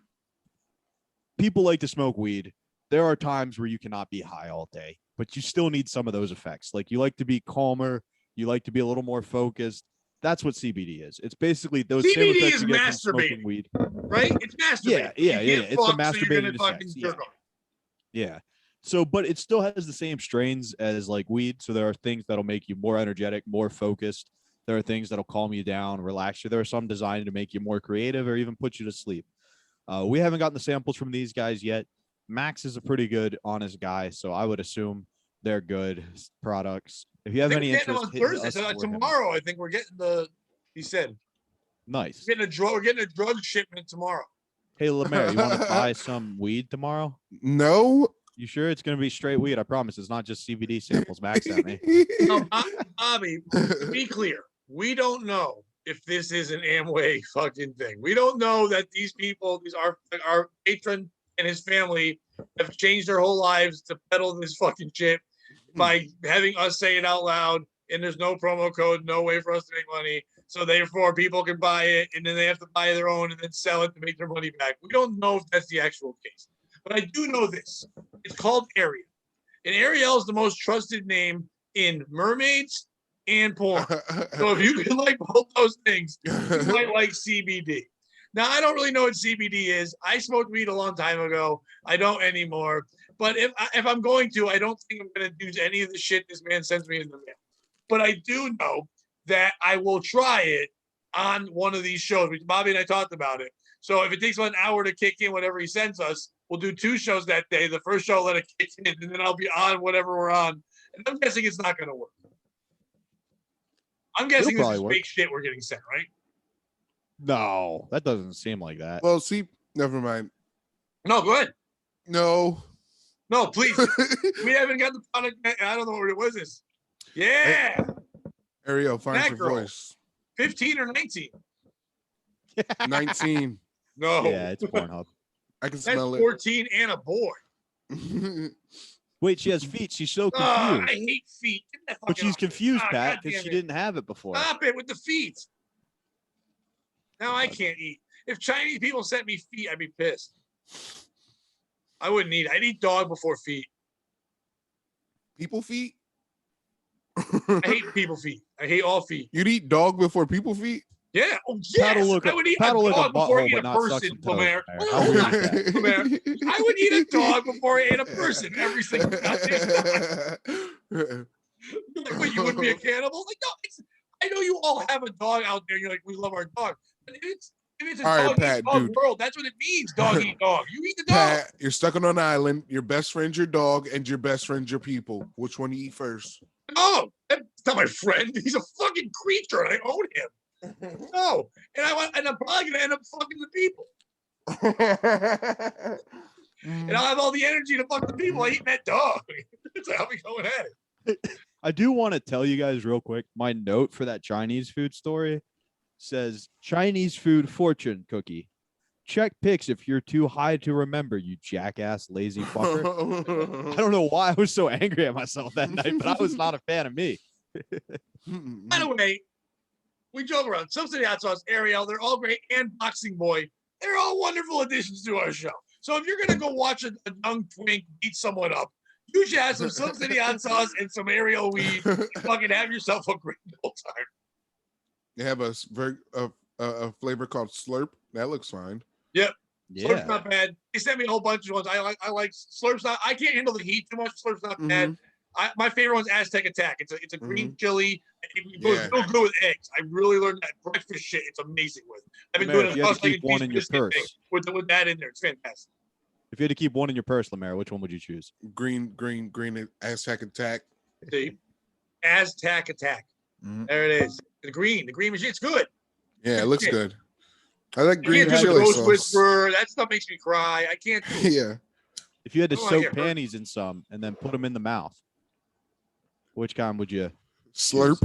People like to smoke weed. There are times where you cannot be high all day, but you still need some of those effects. Like you like to be calmer, You like to be a little more focused. That's what CBD is. It's basically those same CBD effects is you get from masturbating. smoking weed. Right? It's masturbating. Yeah. You can't It's the fuck, so you're gonna masturbating fucking sex. jerk off. Yeah. So, but it still has the same strains as like weed. So there are things that'll make you more energetic, more focused. There are things that'll calm you down, relax you. There are some designed to make you more creative or even put you to sleep. We haven't gotten the samples from these guys yet. Max is a pretty good, honest guy, so I would assume they're good products. If you have any We're getting them interest, on hit Thursday. us So or him. tomorrow, I think we're getting the. He said Nice. we're getting a drug shipment tomorrow. Hey, LeMaire, you want to buy some weed tomorrow? No. You sure it's going to be straight weed? I promise. It's not just CBD samples. Max at me. No, Bobby, to be clear, we don't know if this is an Amway fucking thing. We don't know that these people, our patron and his family, have changed their whole lives to peddle this fucking shit by having us say it out loud. And there's no promo code, no way for us to make money. So therefore, people can buy it, and then they have to buy their own and then sell it to make their money back. We don't know if that's the actual case, but I do know this: it's called Ariel, and Ariel is the most trusted name in mermaids and porn. So if you can like both those things, you might like CBD. Now, I don't really know what CBD is. I smoked weed a long time ago. I don't anymore. But if I'm going to, I don't think I'm going to use any of the shit this man sends me in the mail. But I do know that I will try it on one of these shows. Bobby and I talked about it. So if it takes about an hour to kick in whatever he sends us, we'll do 2 shows that day. The first show, I'll let it kick in, and then I'll be on whatever we're on. And I'm guessing it's not going to work. I'm guessing this is fake shit we're getting sent, right? No, that doesn't seem like that. Well, see, never mind. No, go ahead. No. No, please. We haven't got the product. I don't know what it was. This. Yeah. Ariel, find That your girl. voice. 15 or 19? 19. No. Yeah, it's Pornhub. I can That's smell 14 and a boy. it. Wait, she has feet. She's so Oh, confused. I hate feet. Get that But fucking she's off. confused, Ah, Pat, God because damn she it. didn't have it before. Stop it with the feet. Now I can't eat. If Chinese people sent me feet, I'd be pissed. I wouldn't eat. I'd eat dog before feet. People feet? I hate people feet. I hate all feet. You'd eat dog before people feet? Yeah. Oh, yes. I would eat a dog before I eat a person, LeMaire. How weird is that? LeMaire, I would eat a dog before I ate a person every single goddamn time. You're like, what, you wouldn't be a cannibal? Like, no, I know you all have a dog out there. You're like, we love our dog. But if it's a dog eat dog world, that's what it means, dog eat dog. You eat the dog. Pat, you're stuck on an island. Your best friend's your dog, and your best friend's your people. Which one you eat first? No, that's not my friend. He's a fucking creature, and I own him. No, and I'm probably gonna end up fucking the people. And I'll have all the energy to fuck the people. I eat that dog. That's how we going at it. I do want to tell you guys real quick. My note for that Chinese food story says Chinese food fortune cookie. Check pics if you're too high to remember, you jackass lazy fucker. I don't know why I was so angry at myself that night, but I was not a fan of me. By the way, we joke around. Subsidy Hot Sauce, Ariel, they're all great, and Boxing Boy. They're all wonderful additions to our show. So if you're going to go watch a young twink beat someone up, you should have some Subsidy Hot Sauce and some Ariel weed and fucking have yourself a great old time. They have a flavor called Slurp. That looks fine. Yep. Yeah. Slurp's not bad. They sent me a whole bunch of ones. I like Slurp's not. I can't handle the heat too much. Slurp's not bad. My favorite one's Aztec Attack. It's a green chili. It goes real good with eggs. I really learned that breakfast shit. It's amazing with. I've been doing if you had to keep one in your purse with that in there. It's fantastic. If you had to keep one in your purse, LeMaire, which one would you choose? Green Aztec Attack. See, Aztec Attack. There it is. The green machine. It's good. Yeah, it looks good. I like green chili sauce. Ghost Whisperer. That stuff makes me cry. I can't do it. Yeah. If you had to soak panties in some and then put them in the mouth, which kind would you? Slurp.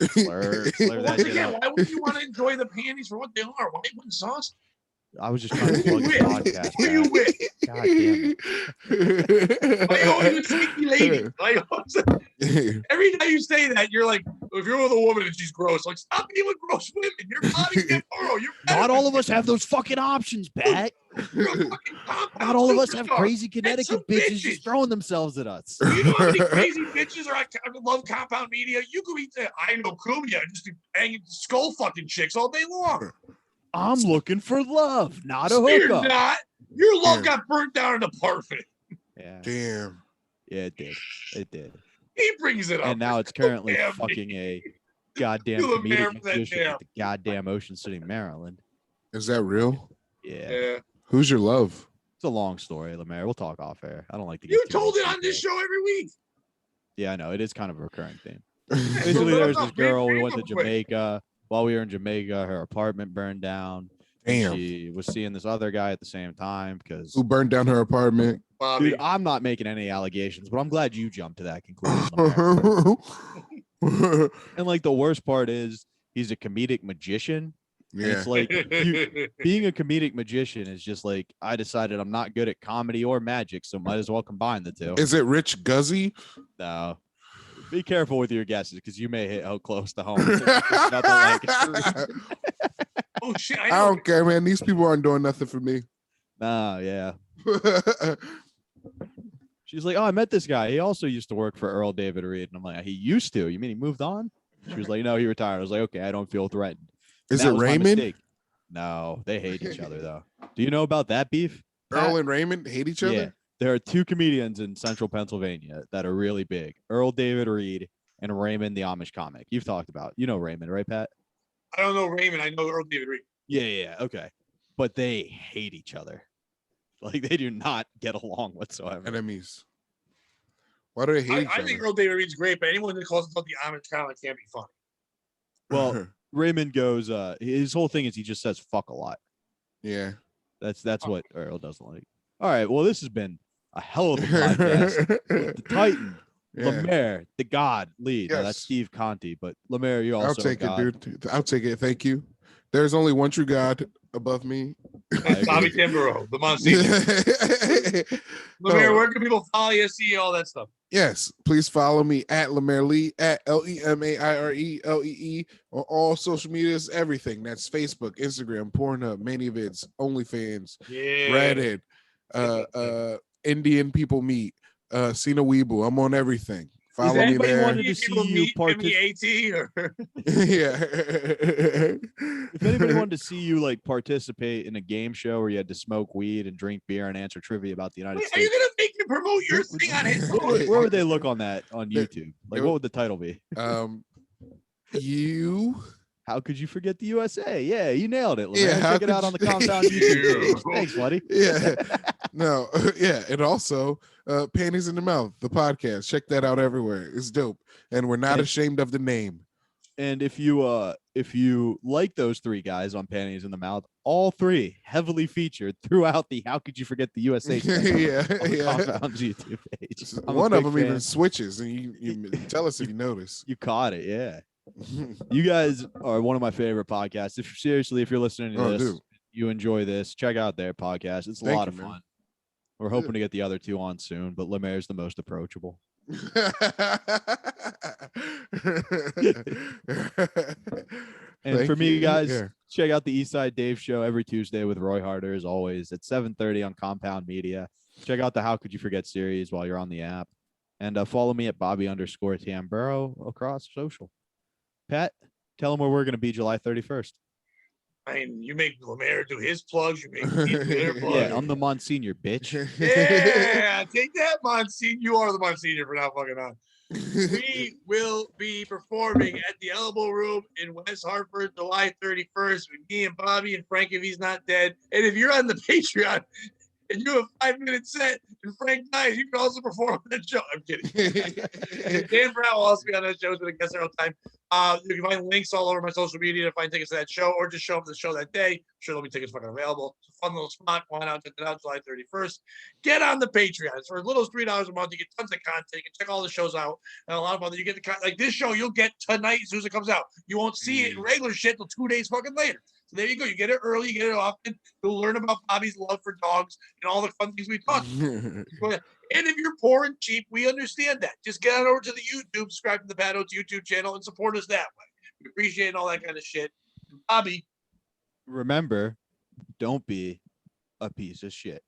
Slurp that shit up. Why would you want to enjoy the panties for what they are? White sauce? I was just trying to plug the podcast. Who you with? God damn it. Why you always with sneaky lady? Like, every time you say that, you're like, if you're with a woman and she's gross, like, stop being with gross women. You're Bobby Gambaro. You're Not all of us have those fucking options, Pat. You're a fucking Not all of us have superstar. crazy some Connecticut bitches bitches. just throwing themselves at us. You know how many crazy bitches are on Love Compound Media? You could be I know Kumia, just banging skull fucking chicks all day long. I'm looking for love, not a No, you're hookup. not. Your love got burnt down in an apartment. Yeah. Damn. Yeah, it did. It did. He brings it up. And now it's currently Damn fucking me. a goddamn You LeMaire comedic for that magician damn. at the goddamn Ocean City, Maryland. Is that real? Yeah. Yeah. Who's your love? It's a long story, LeMaire. We'll talk off air. I don't like to get You too told many it on this details. show every week. Yeah, I know. It is kind of a recurring theme. So Basically, let there's us this know. girl. We Read went to real quick. Jamaica. While we were in Jamaica, her apartment burned down. And Damn. she was seeing this other guy at the same time because, Who burned down her apartment? Bobby. dude, I'm not making any allegations, but I'm glad you jumped to that conclusion. LeMaire. And like the worst part is he's a comedic magician. And Yeah. it's like being a comedic magician is just like I decided I'm not good at comedy or magic, so might as well combine the two. Is it Rich Guzzy? No. Be careful with your guesses because you may hit out close to home. Nothing like it. Oh shit! I I know. don't care, man. These people aren't doing nothing for me. Nah, yeah. She's like, oh, I met this guy. He also used to work for Earl David Reed. And I'm like, he used to? You mean he moved on? She was like, no, he retired. I was like, okay, I don't feel threatened. Is That it was my Raymond? mistake. No, they hate each other though. Do you know about that beef? Earl and Raymond hate each other? Yeah. There are two comedians in central Pennsylvania that are really big. Earl David Reed and Raymond the Amish comic. You've talked about. You know Raymond, right, Pat? I don't know Raymond. I know Earl David Reed. Yeah, okay. But they hate each other. Like they do not get along whatsoever. Enemies. Why do they hate each I other? think Earl David Reed's great, but anyone that calls himself the Amish comic can't be funny. Well, Raymond goes, his whole thing is he just says fuck a lot. yeah. That's what Earl doesn't like. All right. Well, this has been a hell of a podcast. With the Titan, Yeah. LeMaire, the God, Lee. Now, that's Yes. Steve Conti, but LeMaire, you also I'll take God. it, dude. I'll take it. Thank you. There's only one true God above me. That's Bobby Timbero, the Monsignor. LeMaire, where can people follow you, see all that stuff? Yes, please follow me at LeMaire Lee at LeMaire on all social medias, everything. That's Facebook, Instagram, Pornhub, ManyVids, OnlyFans, Yeah. Reddit, Indian People Meet, Cena Weeble. I'm on everything. Does Follow me anybody there. wanted to see you MEAT or Yeah. If anybody wanted to see you like participate in a game show where you had to smoke weed and drink beer and answer trivia about the United Wait, are you States, gonna make me promote your thing on his? where would they look on that on YouTube? Like, what would the title be? You. How could you forget the USA? Yeah, you nailed it. Yeah, Yeah, how check it could out on the you- Compound YouTube page. Thanks, buddy. Yeah. No. Yeah. And also, Panties in the Mouth, the podcast. Check that out everywhere. It's dope. And we're not And- ashamed of the name. And if you like those three guys on Panties in the Mouth, all three heavily featured throughout the How Could You Forget the USA segment Yeah. on the Yeah. Compound YouTube page. I'm a One of big them even fan. switches, and you tell us if you notice. You caught it, yeah. You guys are one of my favorite podcasts. If you're listening to Oh, this, dude. you enjoy this, check out their podcast. It's a Thank lot you, of man. fun. We're hoping to get the other two on soon, but LeMaire's the most approachable. And Thank for me, you. guys, Yeah. check out the Eastside Dave Show every Tuesday with Roy Harder, as always, at 7:30 on Compound Media. Check out the How Could You Forget series while you're on the app. And follow me at Bobby_Tamburo across social. Pat, tell them where we're going to be July 31st. I mean, you make LeMaire do his plugs. You make me do their plugs. Yeah, I'm the Monsignor, bitch. Yeah, take that, Monsignor. You are the Monsignor for not fucking on. We will be performing at the Elbow Room in West Hartford, July 31st, with me and Bobby and Frank if he's not dead. And if you're on the Patreon and you have a 5-minute set and Frank dies, you can also perform on that show. I'm kidding. And Dan Brown will also be on that show. He's been a guest several times. You can find links all over my social media to find tickets to that show, or just show up to the show that day. I'm sure there'll be tickets fucking available. It's a fun little spot. Why not check it out July 31st? Get on the Patreon. For as little as $3 a month, you get tons of content. You can check all the shows out. And a lot of other, you get the like this show you'll get tonight as soon as it comes out. You won't see it in regular shit till 2 days fucking later. So there you go. You get it early, you get it often. You'll learn about Bobby's love for dogs and all the fun things we talked about. And if you're poor and cheap, we understand that. Just get on over to the YouTube, subscribe to the Bad Oates YouTube channel, and support us that way. We appreciate all that kind of shit. Bobby, Remember, don't be a piece of shit.